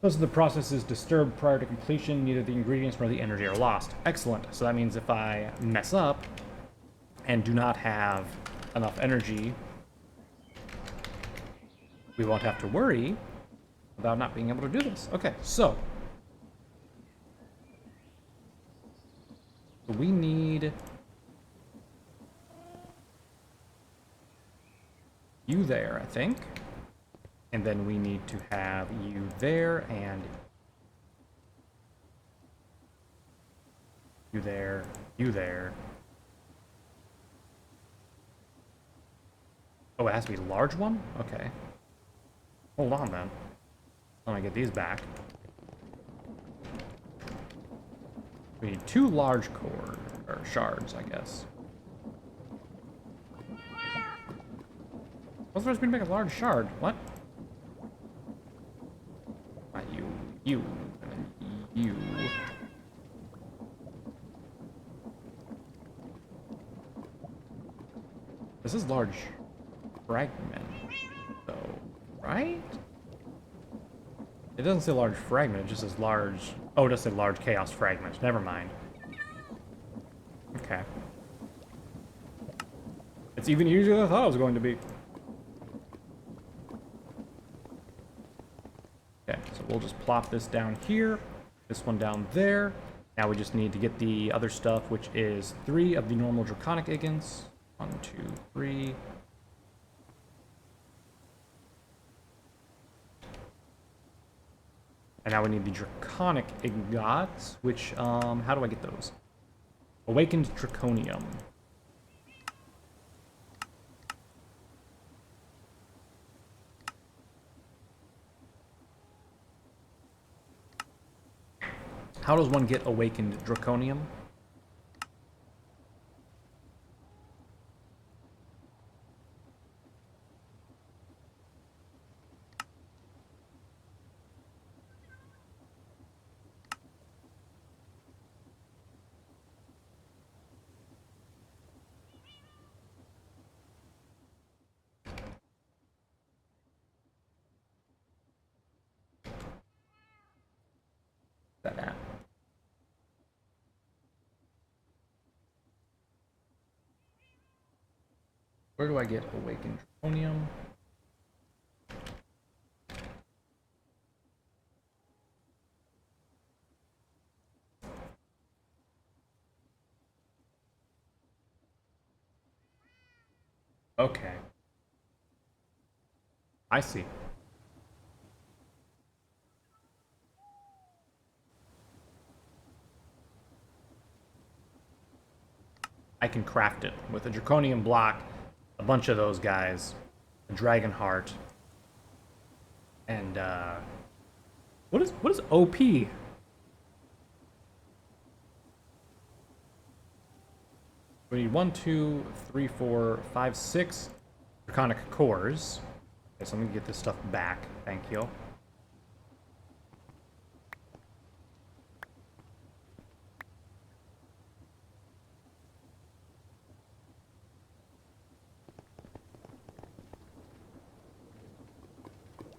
Thus, the process is disturbed prior to completion. Neither the ingredients nor the energy are lost. Excellent. So that means if I mess up and do not have enough energy, we won't have to worry about not being able to do this. Okay, so we need you there, I think. And then we need to have you there and you there, you there. Oh, it has to be a large one? Okay. Hold on, then. Let me get these back. We need 2 large cores, or shards, I guess. What's supposed to be to make a large shard? What? Not you, and then you. This is large fragment, though. Right? It doesn't say large fragment, it just says large... Oh, it does say large chaos fragment. Never mind. Okay. It's even easier than I thought it was going to be. Okay, so we'll just plop this down here, this one down there. Now we just need to get the other stuff, which is 3 of the normal draconic agents. 1, 2, 3... And now we need the Draconic Ingots, which, how do I get those? Awakened Draconium. How does one get Awakened Draconium? That at? Where do I get Awakened Draconium? Okay. I see. I can craft it with a draconian block, a bunch of those guys, a dragon heart, and what is OP? We need 1, 2, 3, 4, 5, 6 draconic cores. Okay, so let me get this stuff back. Thank you.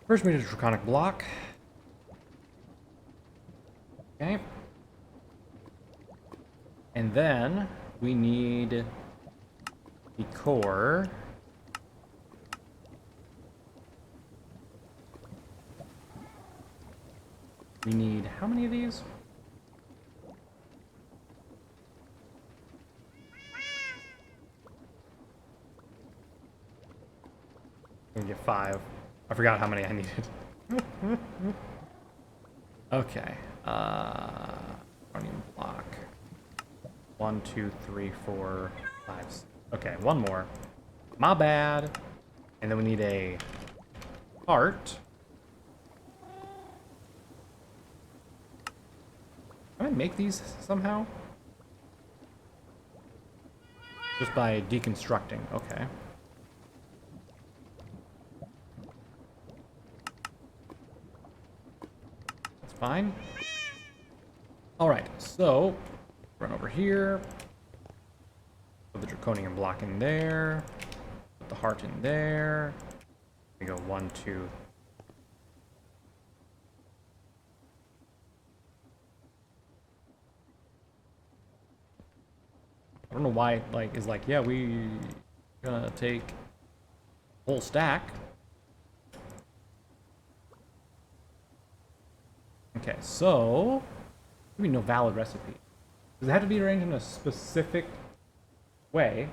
First, we need a draconic block. Okay. And then we need the core. We need how many of these? We can get 5. I forgot how many I needed. Okay. Onion block. 1, 2, 3, 4, 5. Okay, one more. My bad. And then we need a heart. Can I make these somehow? Just by deconstructing. Okay. That's fine. Alright, so run over here. Put the draconian block in there. Put the heart in there. We go 1, 2. I don't know why it is like, yeah, we gonna take a whole stack. Okay, so maybe no valid recipe. Does it have to be arranged in a specific way?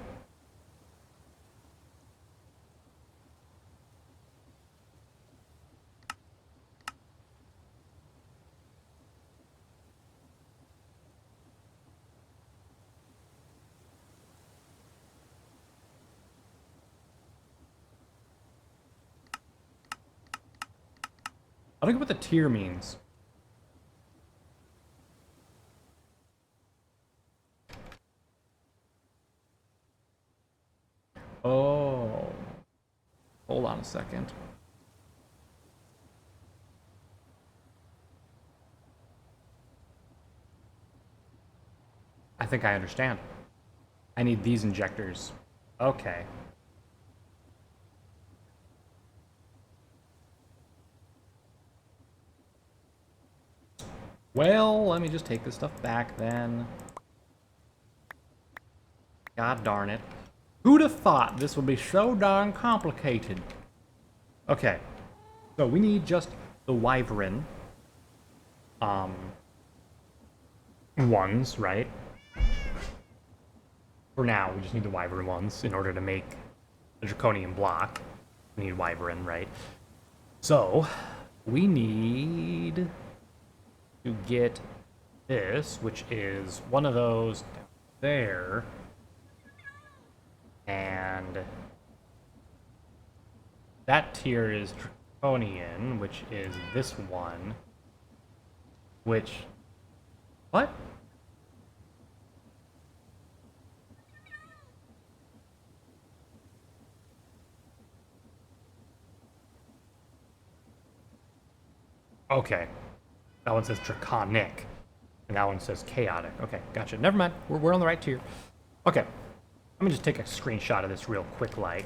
I don't get what the tier means. Oh. Hold on a second. I think I understand. I need these injectors. Okay. Well, let me just take this stuff back then. God darn it. Who'd have thought this would be so darn complicated? Okay. So we need just the wyvern. Ones, right? For now, we just need the wyvern ones in order to make the draconian block. We need wyvern, right? So, we need to get this, which is one of those down there. And that tier is draconian, which is this one. Which... What? Okay. That one says draconic. And that one says chaotic. Okay, gotcha. Never mind. We're on the right tier. Okay. Let me just take a screenshot of this real quick, like.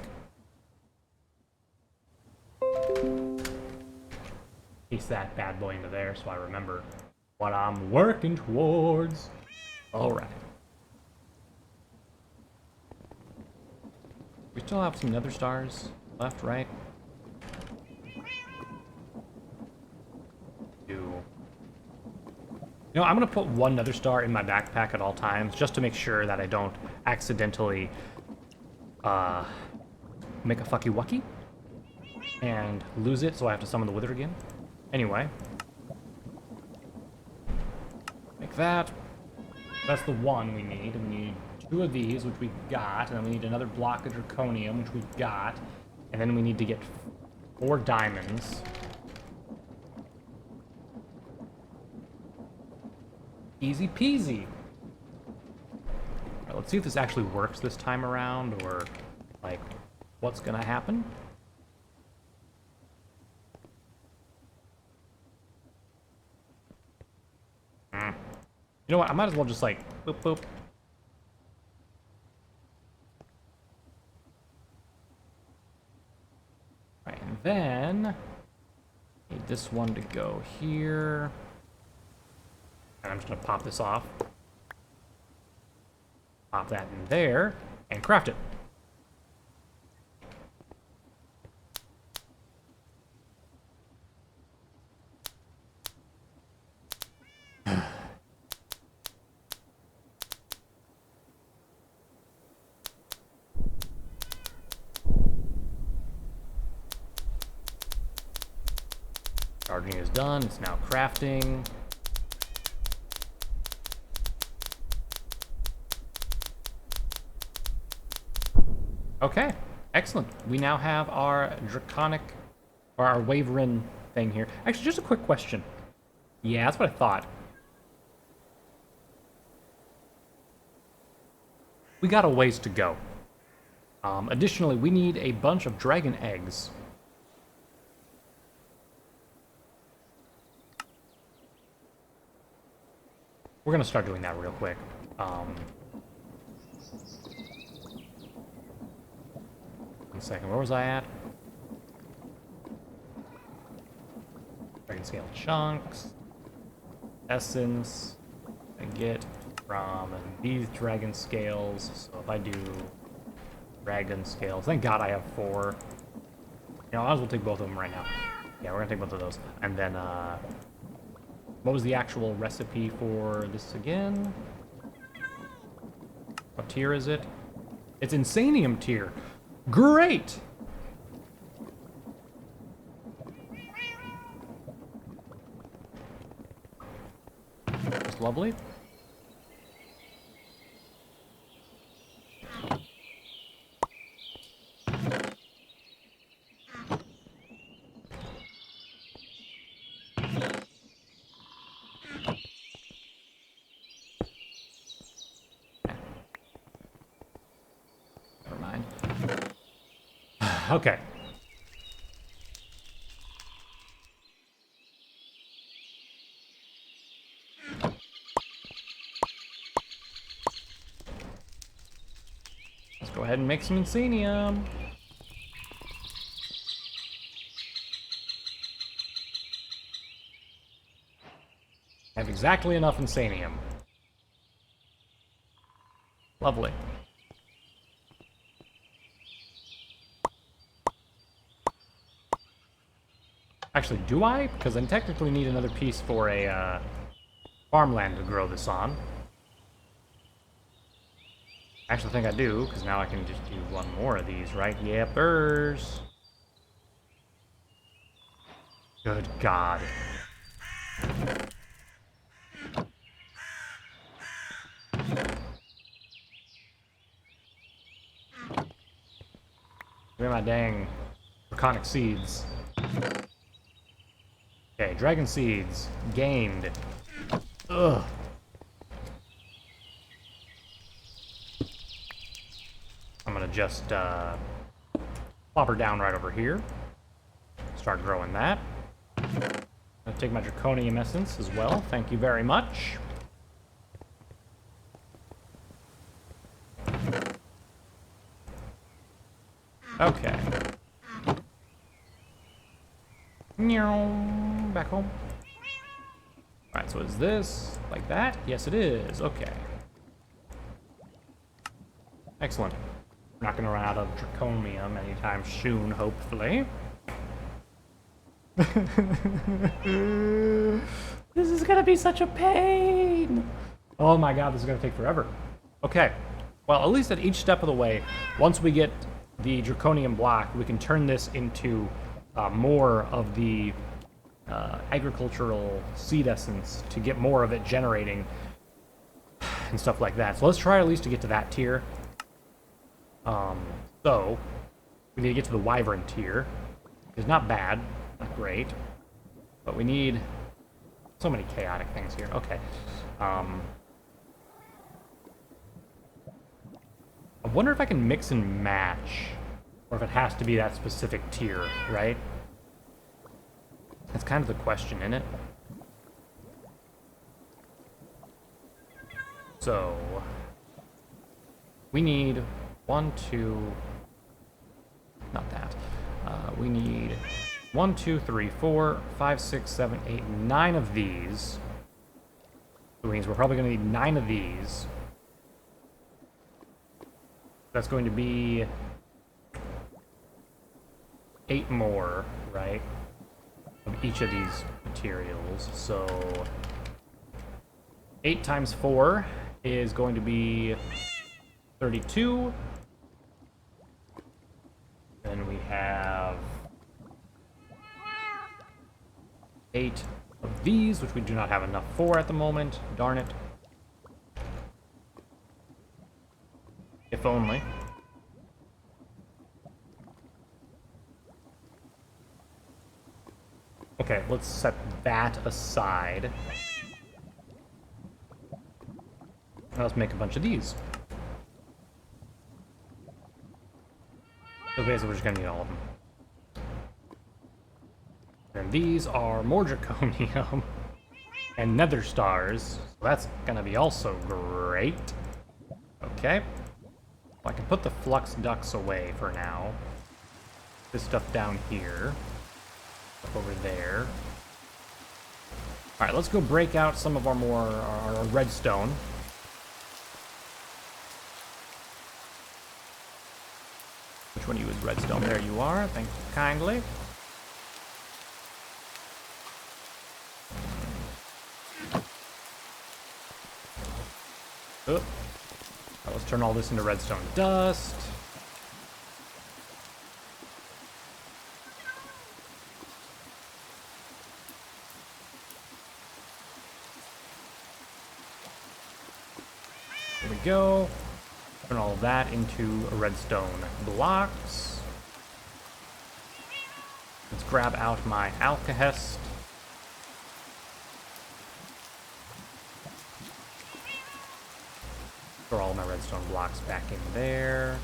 Paste that bad boy into there so I remember what I'm working towards. Alright. We still have some nether stars left, right? You know, I'm going to put one nether star in my backpack at all times, just to make sure that I don't accidentally make a fucky wucky and lose it, so I have to summon the Wither again. Anyway. Like that. That's the one we need. We need 2 of these, which we got, and then we need another block of Draconium, which we got, and then we need to get 4 diamonds. Easy peasy. Alright, let's see if this actually works this time around, or, like, what's gonna happen. You know what, I might as well just, like, boop boop. Right, and then need this one to go here. And I'm just gonna pop this off. Pop that in there and craft it. Gardening is done, it's now crafting. Okay, excellent. We now have our draconic, or our Waverin thing here. Actually, just a quick question. Yeah, that's what I thought. We got a ways to go. Additionally, we need a bunch of dragon eggs. We're gonna start doing that real quick. One second, where was I at? Dragon scale chunks. Essence. I get from these dragon scales. So if I do dragon scales, thank God I have 4. You know, I might as well take both of them right now. Yeah, we're gonna take both of those. And then, what was the actual recipe for this again? What tier is it? It's Insanium tier. Great! That's lovely. Okay. Let's go ahead and make some Insanium. I have exactly enough Insanium. Lovely. Actually, do I? Because I technically need another piece for a farmland to grow this on. I actually think I do, because now I can just do one more of these, right? Yepers. Good God. Where are my dang draconic seeds? Okay, dragon seeds gained. Ugh. I'm gonna just plop her down right over here. Start growing that. I'll take my draconium essence as well. Thank you very much. Okay. Back home. Alright, so is this like that? Yes, it is. Okay. Excellent. We're not going to run out of draconium anytime soon, hopefully. This is going to be such a pain. Oh my God, this is going to take forever. Okay. Well, at least at each step of the way, once we get the draconium block, we can turn this into more of the agricultural seed essence to get more of it generating and stuff like that. So let's try at least to get to that tier. So we need to get to the wyvern tier. It's not bad, not great, but we need so many chaotic things here. Okay. I wonder if I can mix and match, or if it has to be that specific tier, right? That's kind of the question, isn't it? So, we need 1, 2, not that. We need 1, 2, 3, 4, 5, 6, 7, 8, 9 of these. Which means we're probably going to need 9 of these. That's going to be 8 more, right? Of each of these materials. So 8 times 4 is going to be 32. Then we have 8 of these, which we do not have enough for at the moment. Darn it. If only. Okay, let's set that aside. Now let's make a bunch of these. So basically we're just gonna need all of them. And these are more draconium and nether stars. So that's gonna be also great. Okay. Well, I can put the flux ducts away for now. This stuff down here. Stuff over there. Alright, let's go break out some of our redstone. Which one of you is redstone? There you are. Thank you kindly. Oh. Let's turn all this into redstone dust. There we go. Turn all of that into redstone blocks. Let's grab out my alkahest. Throw all my redstone blocks back in there.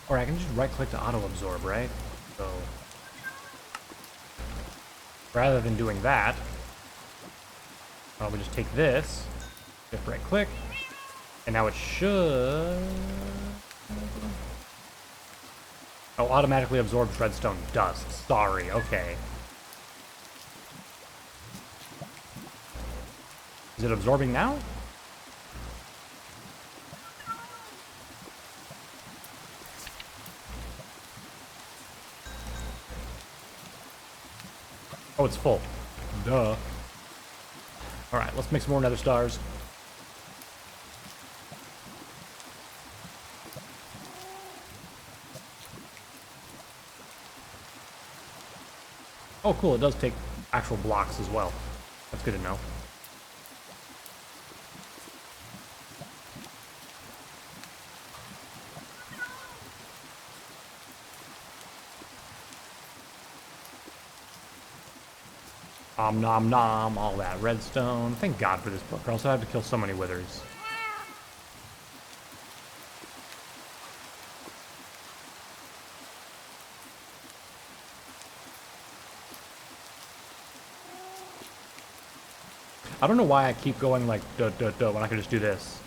Or I can just right-click to auto-absorb, right? So, rather than doing that, I'll just take this, shift right-click, and now it should... Oh, automatically absorbs redstone dust. Sorry, okay. Is it absorbing now? Oh, it's full. Duh. Alright, let's make some more nether stars. Oh, cool, it does take actual blocks as well. That's good to know. Nom nom, all that redstone. Thank God for this book, or else I have to kill so many withers. I don't know why I keep going like duh duh duh when I can just do this.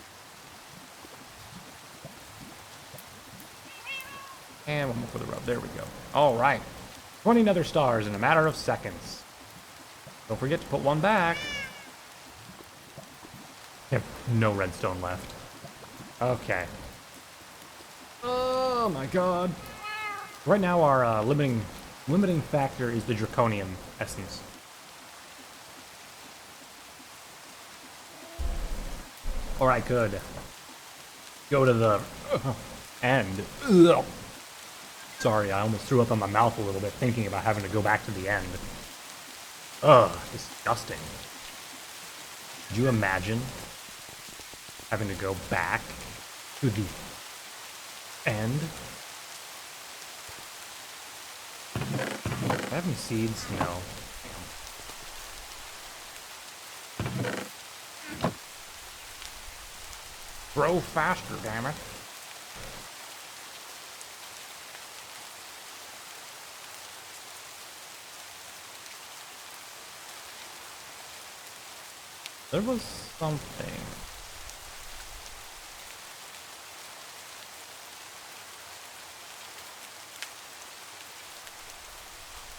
And one more for the rub. There we go. All right. 20 nether stars in a matter of seconds. Don't forget to put one back. Yep, no redstone left. Okay. Oh my God. Right now our limiting factor is the draconium essence. Or I could go to the end. Ugh. Sorry, I almost threw up in my mouth a little bit thinking about having to go back to the end. Ugh, disgusting. Could you imagine having to go back to the end? Do I have any seeds? No. Grow faster, damn it. There was something.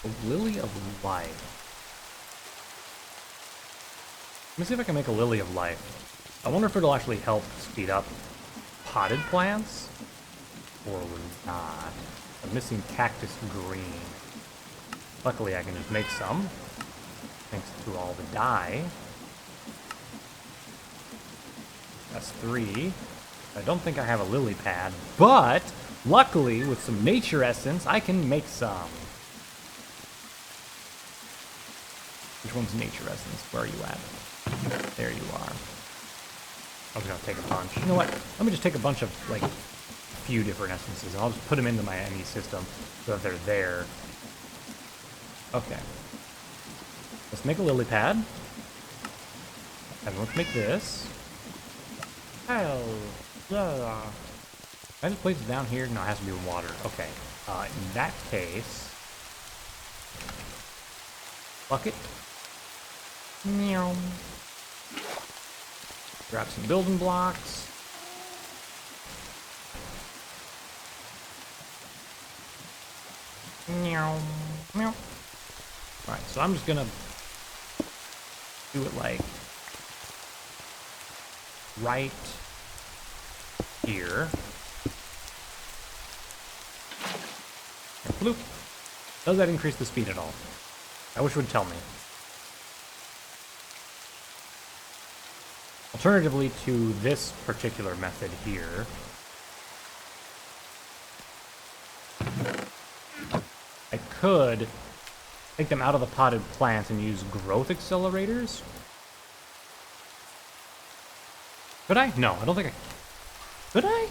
A lily of life. Let me see if I can make a lily of life. I wonder if it'll actually help speed up potted plants, or not. I'm missing cactus green. Luckily I can just make some, thanks to all the dye. That's 3. I don't think I have a lily pad, but luckily with some nature essence I can make some. Which one's nature essence? Where are you at? There you are. I was gonna take a bunch. You know what? Let me just take a bunch of, like, few different essences, and I'll just put them into my ME system so that they're there. Okay. Let's make a lily pad. And let's make this. Hell yeah. Can I just place it down here? No, it has to be with water. Okay. In that case, bucket. Meow. Grab some building blocks. Meow. Meow. Alright, so I'm just gonna do it like right here. And bloop. Does that increase the speed at all? I wish it would tell me. Alternatively to this particular method here, I could take them out of the potted plants and use growth accelerators. Could I? No, I don't think I... Could I?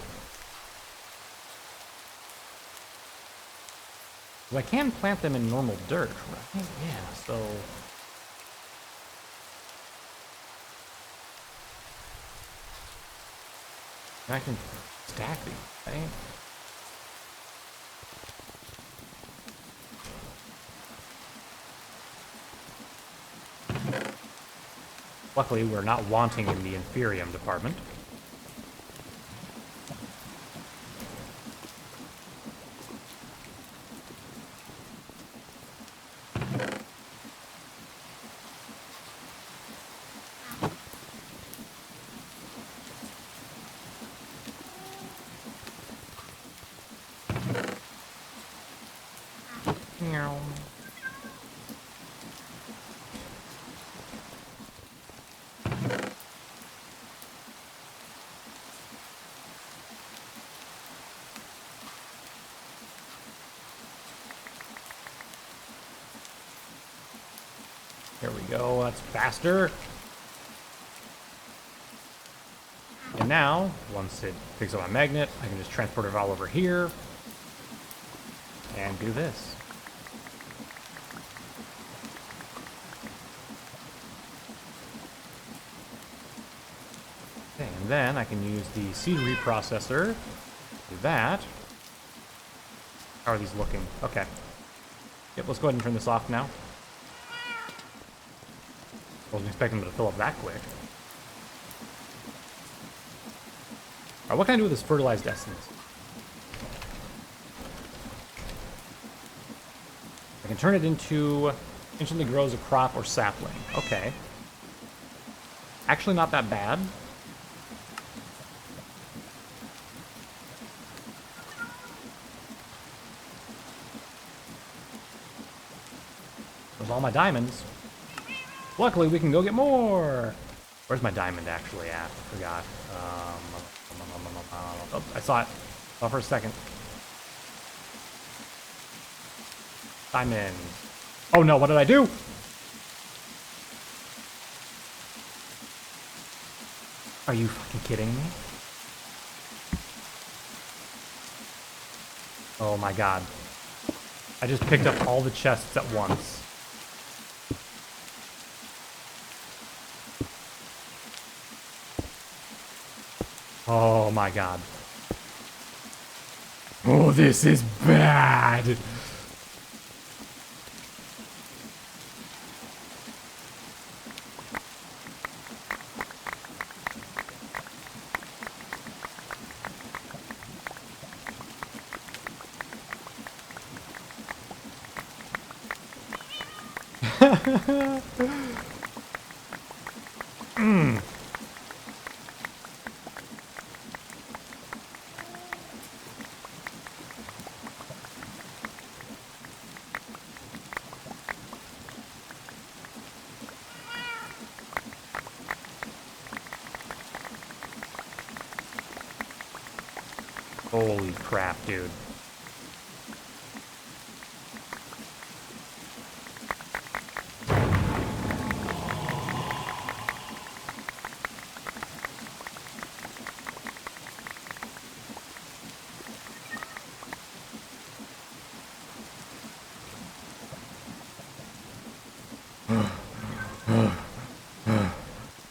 Well, I can plant them in normal dirt, right? Yeah, so... I can stack these, right? Luckily, we're not wanting in the Inferium department. There we go, that's faster. And now, once it picks up my magnet, I can just transport it all over here and do this. Okay, and then I can use the seed reprocessor. Do that. How are these looking? Okay. Yep, let's go ahead and turn this off now. I wasn't expecting them to fill up that quick. Alright, what can I do with this fertilized essence? I can turn it into... instantly grows a crop or sapling. Okay. Actually not that bad. There's all my diamonds. Luckily, we can go get more! Where's my diamond actually at? I forgot. Oh, I saw it. Saw it for a second. Diamond. Oh no, what did I do? Are you fucking kidding me? Oh my god. I just picked up all the chests at once. Oh my god. Oh, this is bad! Holy crap, dude.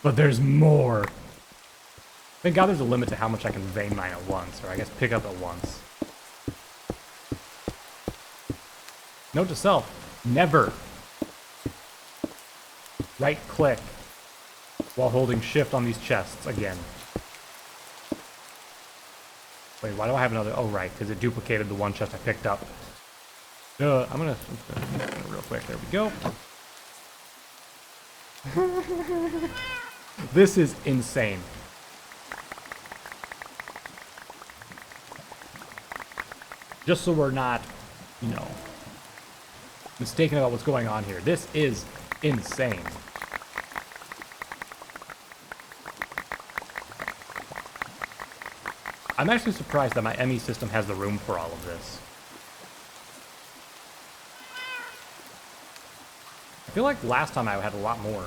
But there's more. Thank God there's a limit to how much I can vein mine at once, or I guess pick up at once. Note to self, never right click while holding shift on these chests again. Wait, why do I have another? Oh, right, because it duplicated the one chest I picked up. I'm gonna real quick, there we go. This is insane. Just so we're not, you know, mistaken about what's going on here. This is insane. I'm actually surprised that my ME system has the room for all of this. I feel like last time I had a lot more.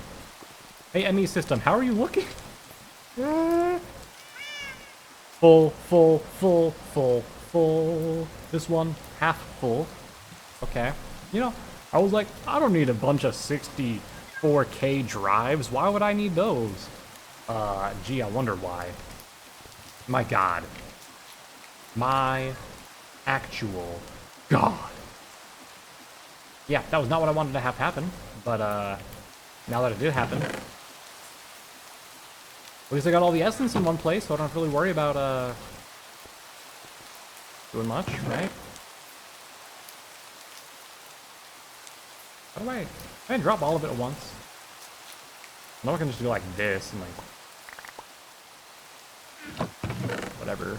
Hey, ME system, how are you looking? Full, full, full, full, full. This one, half full. Okay. You know, I was like, I don't need a bunch of 64K drives. Why would I need those? Gee, I wonder why. My god. My actual god. Yeah, that was not what I wanted to have happen, but now that it did happen, at least I got all the essence in one place, so I don't have to really worry about doing much, right? How do I... Can I drop all of it at once? No, I can just do like this and like... whatever.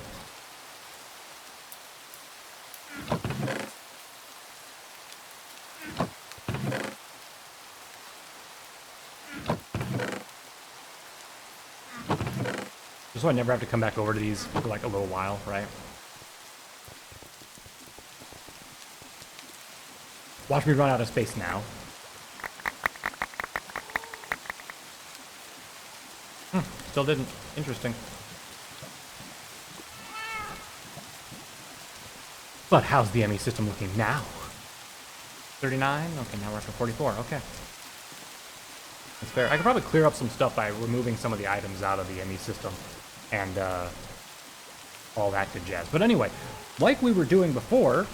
Just so I never have to come back over to these for like a little while, right? Watch me run out of space now. Still didn't. Interesting. But how's the ME system looking now? 39? Okay, now we're up to 44. Okay. That's fair. I could probably clear up some stuff by removing some of the items out of the ME system and all that good jazz. But anyway, like we were doing before,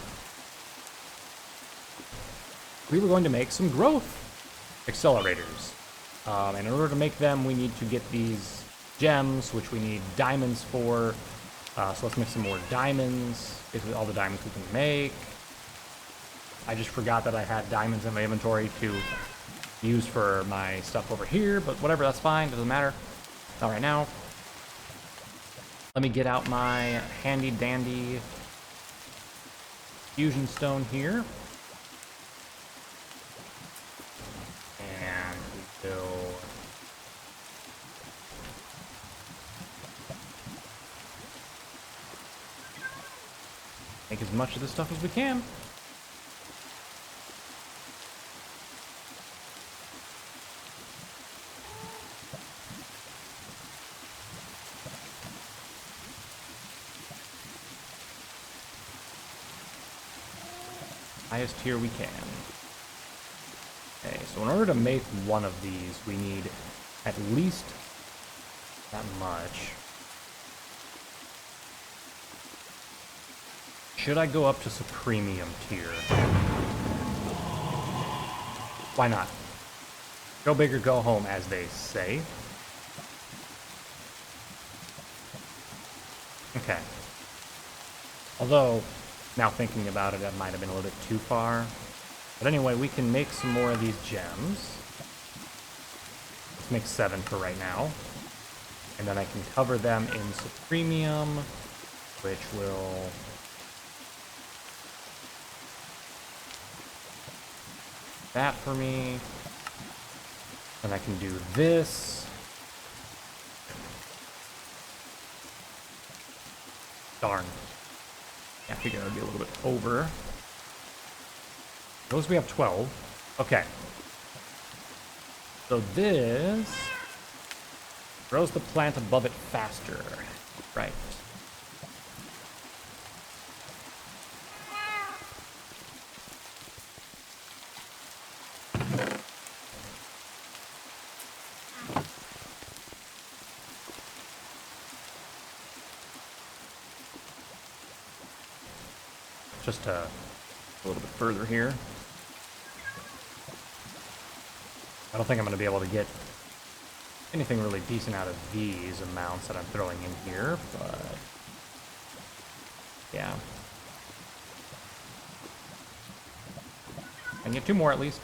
we were going to make some growth accelerators. And in order to make them, we need to get these gems, which we need diamonds for. So let's make some more diamonds. Basically all the diamonds we can make. I just forgot that I had diamonds in my inventory to use for my stuff over here, but whatever, that's fine, doesn't matter. Not right now. Let me get out my handy dandy fusion stone here. And we will make as much of this stuff as we can. Highest tier we can. Okay, so in order to make one of these, we need at least that much. Should I go up to Supremium tier? Why not? Go big or go home, as they say. Okay. Although, now thinking about it, that might have been a little bit too far. But anyway, we can make some more of these gems. Let's make 7 for right now. And then I can cover them in Supremium, which will... that for me. And I can do this. Darn. I figured I'd be a little bit over. Those we have 12. Okay. So this grows the plant above it faster. Right. Just a little bit further here. I don't think I'm going to be able to get anything really decent out of these amounts that I'm throwing in here, but yeah. I can get 2 more at least.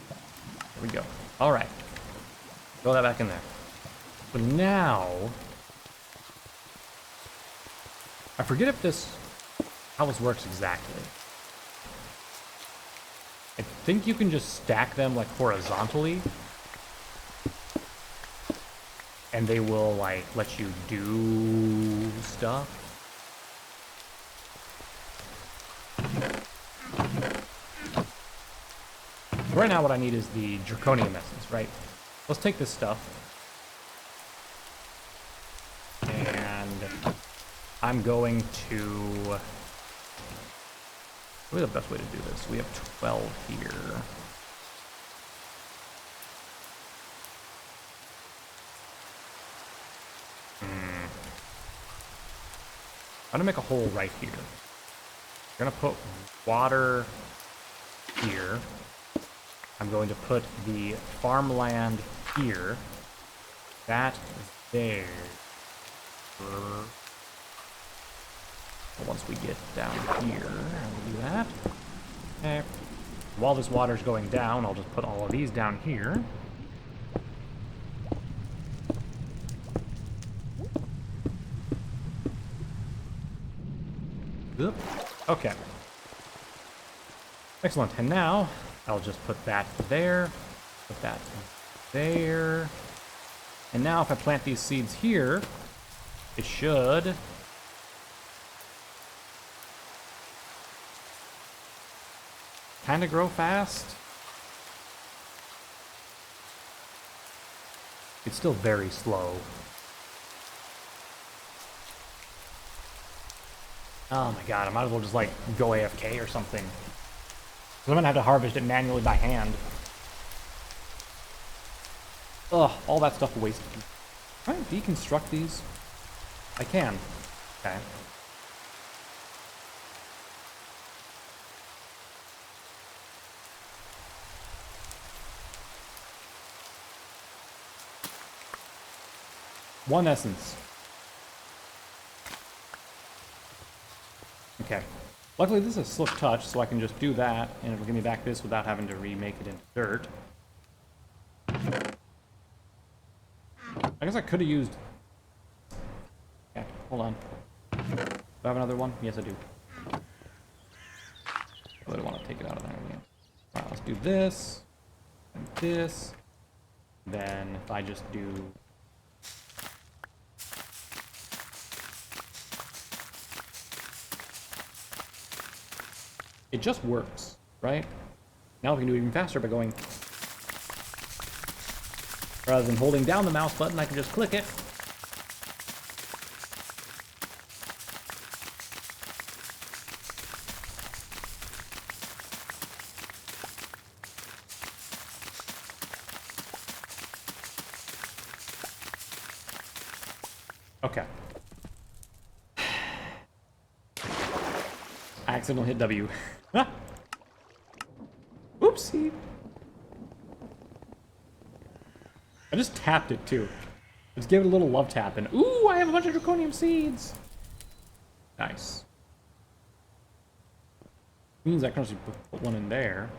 There we go. All right. Throw that back in there. But now, I forget if how this works exactly. I think you can just stack them like horizontally, and they will like let you do stuff. Right now what I need is the Draconium Essence, right? Let's take this stuff, and I'm going to... What's the best way to do this? We have 12 here. I'm gonna make a hole right here. I'm gonna put water here. I'm going to put the farmland here. That there. Once we get down here, I'll do that. Okay. While this water's going down, I'll just put all of these down here. Oop. Okay. Excellent. And now, I'll just put that there, put that there. And now if I plant these seeds here, it should... kind of grow fast. It's still very slow. Oh my god, I might as well just like go AFK or something. So I'm gonna have to harvest it manually by hand. Ugh, all that stuff wasted. Can I deconstruct these? I can. Okay. One essence. Okay. Luckily this is a slip touch, so I can just do that, and it'll give me back this without having to remake it into dirt. I guess I could have used... Okay, hold on. Do I have another one? Yes, I do. I really want to take it out of there again. Alright, let's do this, and this. Then if I just do... It just works, right? Now we can do it even faster by going... Rather than holding down the mouse button, I can just click it. Okay. I accidentally hit W. Oopsie. I just tapped it too. Let's give it a little love tap and ooh, I have a bunch of draconium seeds. Nice. Means I can actually put one in there.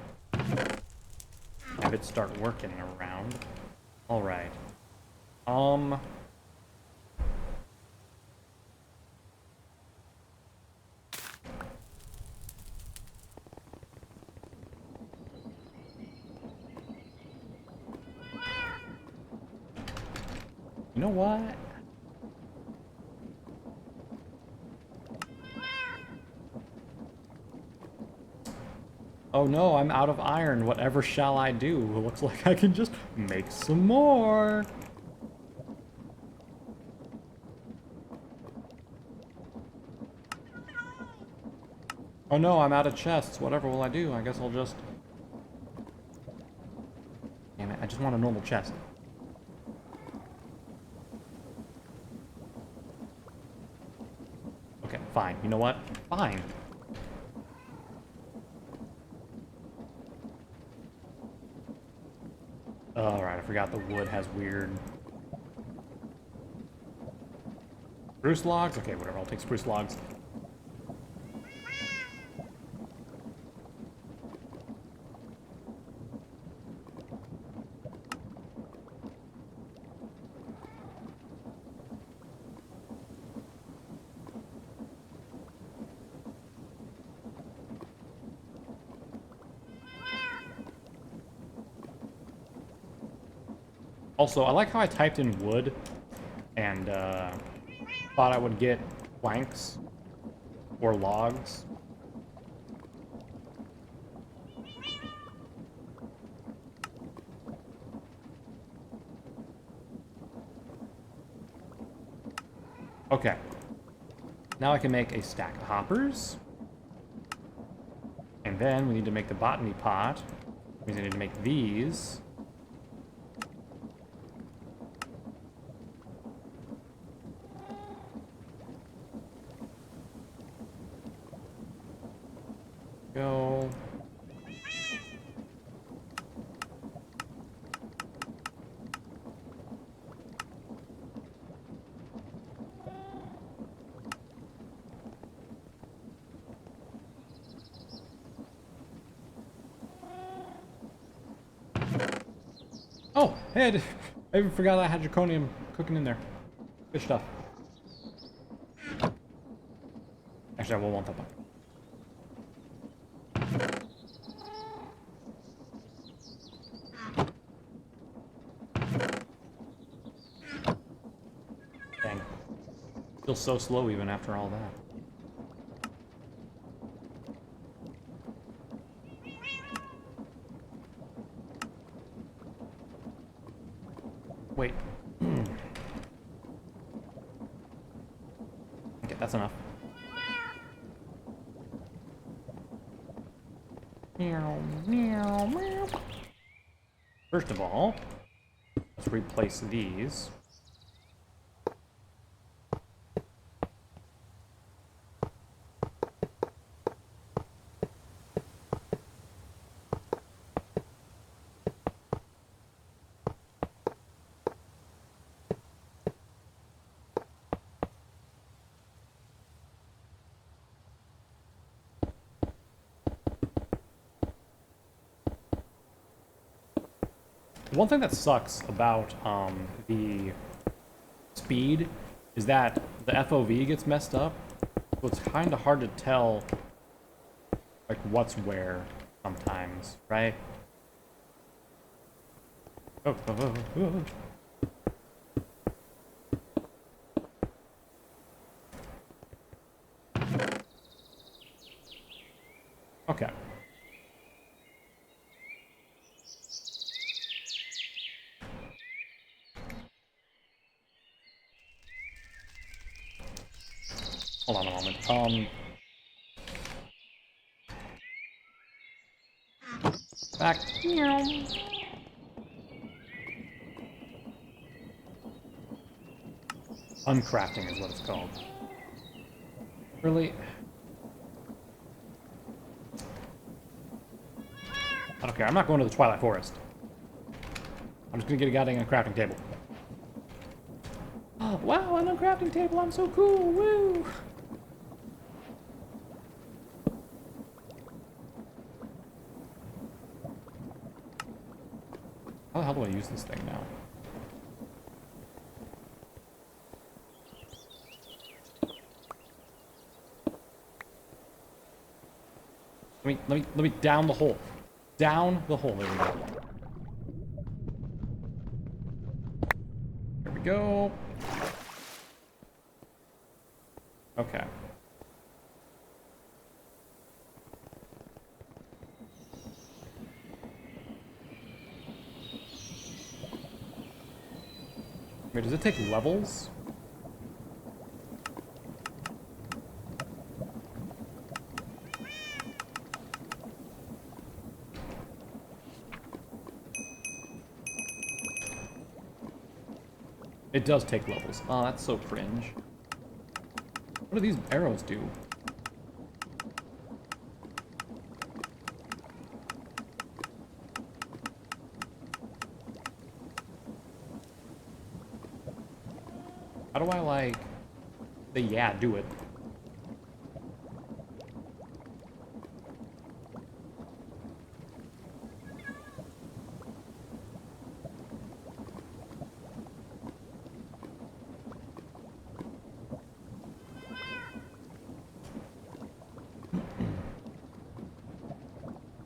Have it start working around. All right. You know what? Oh no, I'm out of iron. Whatever shall I do? It looks like I can just make some more. Oh no, I'm out of chests. Whatever will I do? I guess I'll just... Damn it, I just want a normal chest. Okay, fine. You know what? Fine. Alright, I forgot the wood has weird... Spruce logs? Okay, whatever, I'll take spruce logs. Also, I like how I typed in wood and thought I would get planks or logs. Okay. Now I can make a stack of hoppers. And then we need to make the botany pot. We need to make these. Go. Oh, hey, I even forgot I had draconium cooking in there. Good stuff. Actually, I will want that one. Dang. Feels so slow even after all that. Wait. Okay, that's enough. Meow, meow, meow. First of all, let's replace these. One thing that sucks about the speed is that the FOV gets messed up, so it's kind of hard to tell like what's where sometimes, right? Oh, oh, oh, oh. Okay. Hold on a moment. Back. Uncrafting is what it's called. Really? I don't care. I'm not going to the Twilight Forest. I'm just gonna get a goddamn crafting table. Oh, wow, an uncrafting table. I'm so cool. Woo! How the hell do I use this thing now? Let me down the hole. Down the hole. There we go. There we go. Okay. Wait, does it take levels? It does take levels. Oh, that's so cringe. What do these arrows do? How do I, like, say, yeah, do it?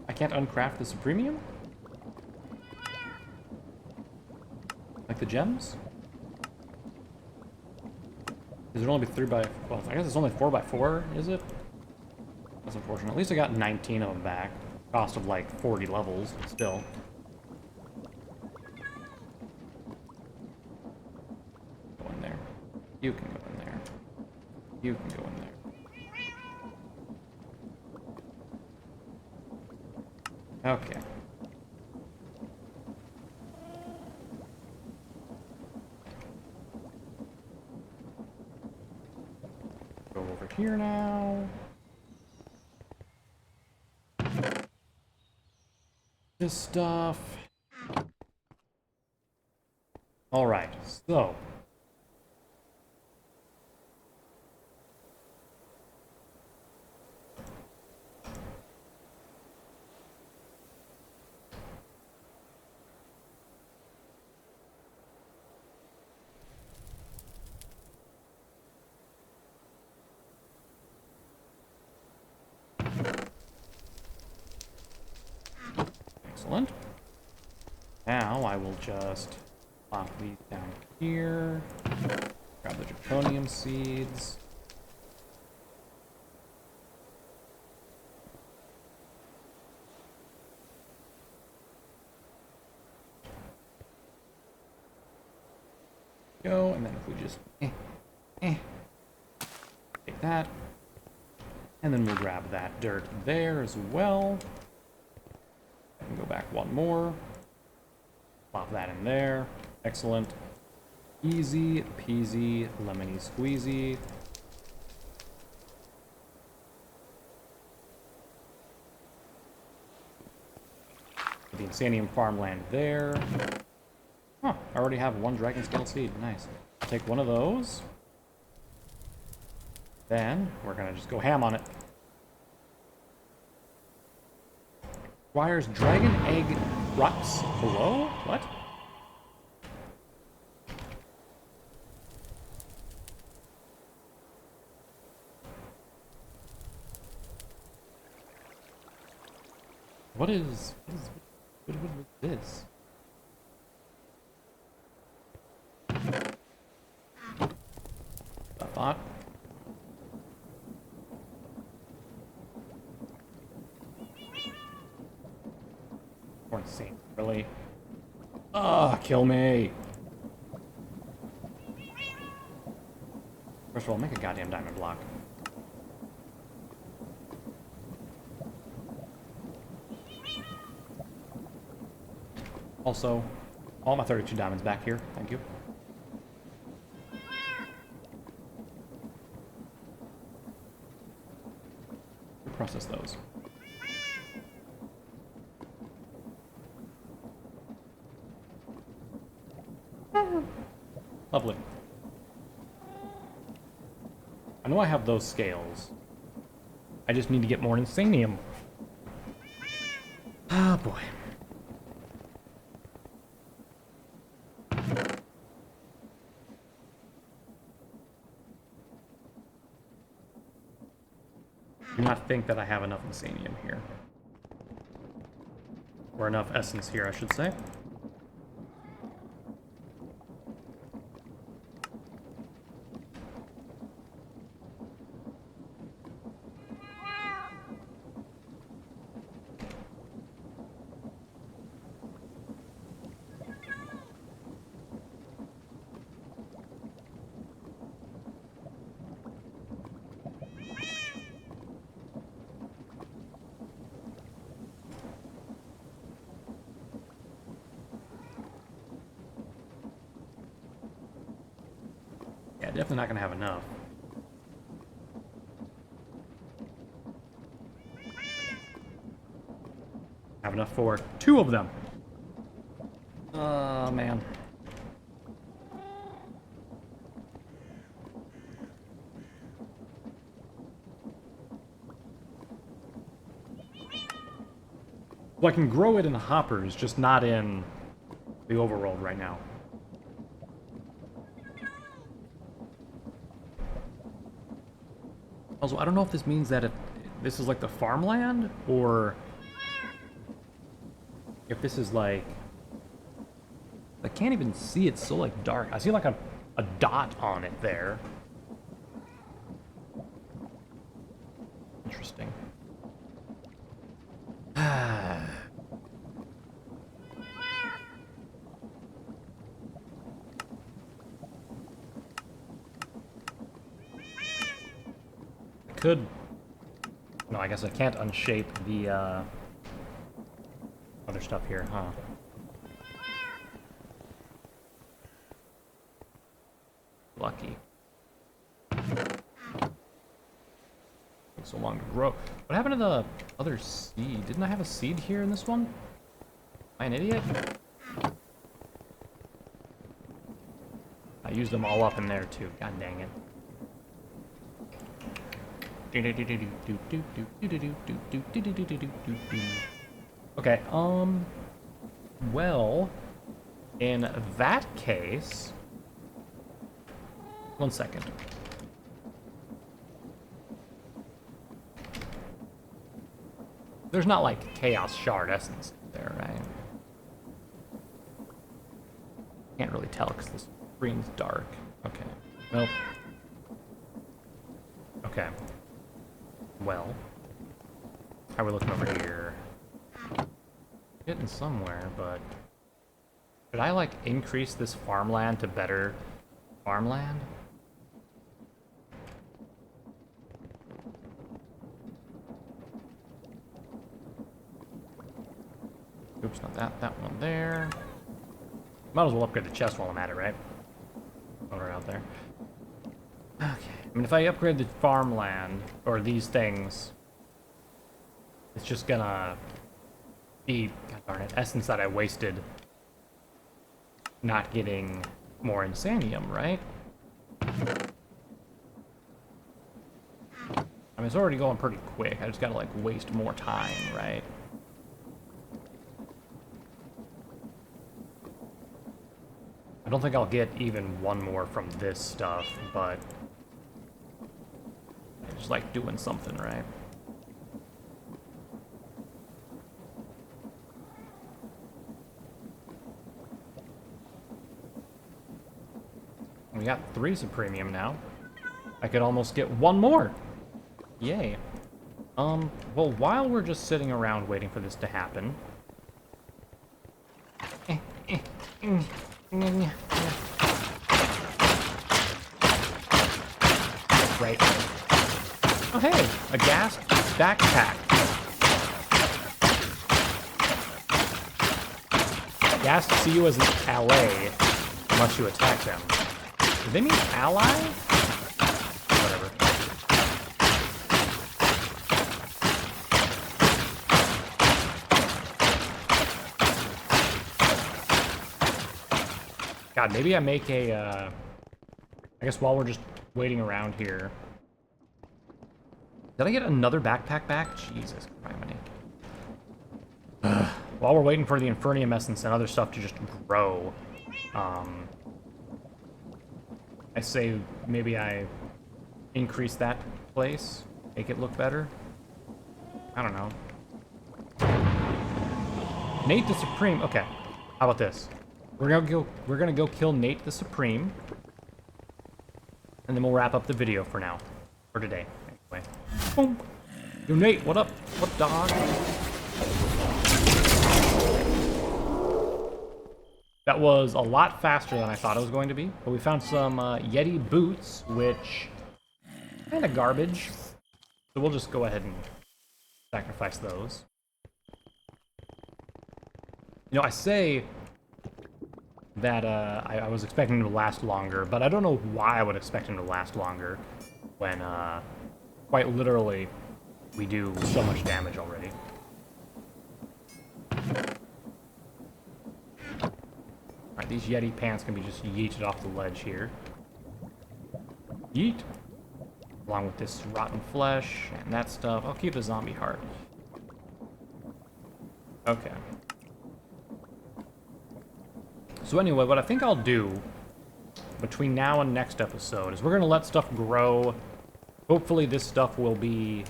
I can't uncraft the Supremium? Like the gems? Is it only 3 by... Well, I guess it's only 4 by 4, is it? That's unfortunate. At least I got 19 of them back. Cost of like 40 levels, but still. Go in there. You can go in there. You can go in there. Okay. Go over here now. This stuff. All right, so. Excellent. Now I will just plop these down here. Grab the draconium seeds. Go, and then if we just take that, and then we'll grab that dirt there as well. And go back one more. Plop that in there. Excellent. Easy peasy lemony squeezy. The Insanium farmland there. Huh, I already have one dragon scale seed. Nice. Take one of those. Then we're gonna just go ham on it. Requires dragon egg ruts below? What? What is this? I thought. Or insane, really? Ah, kill me! First of all, make a goddamn diamond block. Also, all my 32 diamonds back here. Thank you. Process those. Lovely. I know I have those scales. I just need to get more insanium. Ah, boy. Do not think that I have enough insanium here. Or enough essence here, I should say. Yeah, definitely not gonna have enough. Have enough for 2 of them. Oh, man. Well, I can grow it in hoppers, just not in the overworld right now. Also, I don't know if this means that this is like the farmland, or if this is like... I can't even see, it's so like dark. I see like a dot on it there. Interesting. Could... No, I guess I can't unshape the, other stuff here, huh? Lucky. Takes so long to grow. What happened to the other seed? Didn't I have a seed here in this one? Am I an idiot? I used them all up in there too. God dang it. Okay, well, in that case, 1 second. There's not like chaos shard essence there, right? Can't really tell because the screen's dark. Okay, well, okay. Well, how are we looking over here? Getting somewhere, but should I like increase this farmland to better farmland? Oops, not that. That one there. Might as well upgrade the chest while I'm at it, right? While we're out there. Okay. I mean, if I upgrade the farmland, or these things, it's just gonna be, god darn it, essence that I wasted not getting more insanium, right? I mean, it's already going pretty quick. I just gotta, like, waste more time, right? I don't think I'll get even one more from this stuff, but I just like doing something, right? We got 3 Supremium now. I could almost get 1 more. Yay. Well, while we're just sitting around waiting for this to happen... Right. Oh, hey! A gas backpack. Gas to see you as an ally unless you attack them. Do they mean ally? Whatever. God, maybe I make a, I guess while we're just waiting around here. Did I get another backpack back? Jesus Christ. While we're waiting for the Infernium Essence and other stuff to just grow, I say maybe I increase that place, make it look better. I don't know. Nate the Supreme. Okay, how about this? We're gonna go kill Nate the Supreme, and then we'll wrap up the video for now, for today. Anyway, boom. Yo, Nate, what up? What dog? That was a lot faster than I thought it was going to be, but we found some Yeti boots, which kind of garbage. So we'll just go ahead and sacrifice those. You know, I say that I was expecting them to last longer, but I don't know why I would expect them to last longer when, quite literally, we do so much damage already. Alright, these Yeti pants can be just yeeted off the ledge here. Yeet! Along with this rotten flesh and that stuff. I'll keep the zombie heart. Okay. So anyway, what I think I'll do between now and next episode is we're going to let stuff grow. Hopefully this stuff will be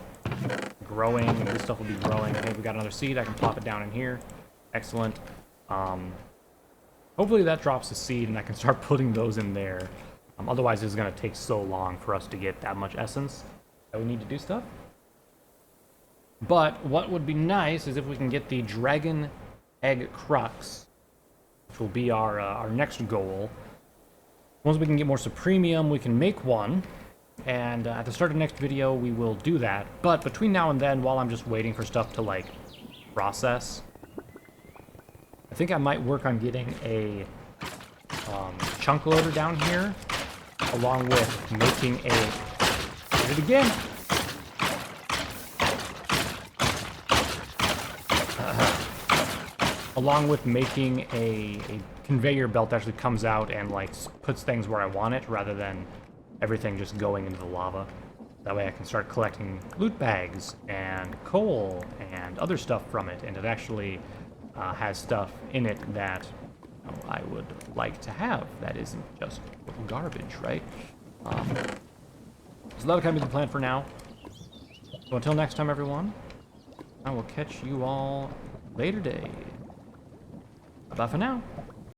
growing, and this stuff will be growing. Hey, we got another seed. I can plop it down in here. Excellent. Hopefully that drops a seed and I can start putting those in there. Otherwise it's going to take so long for us to get that much essence that we need to do stuff. But what would be nice is if we can get the Dragon Egg Crux, which will be our next goal. Once we can get more Supremium, we can make one. And at the start of the next video, we will do that. But between now and then, while I'm just waiting for stuff to, like, process, I think I might work on getting a chunk loader down here, along with making a... Did it again! Along with making a conveyor belt that actually comes out and, like, puts things where I want it, rather than everything just going into the lava. That way I can start collecting loot bags and coal and other stuff from it, and it actually has stuff in it that I would like to have. That isn't just garbage, right? So that'll kind of be the plan for now. So until next time, everyone, I will catch you all later day. Bye for now.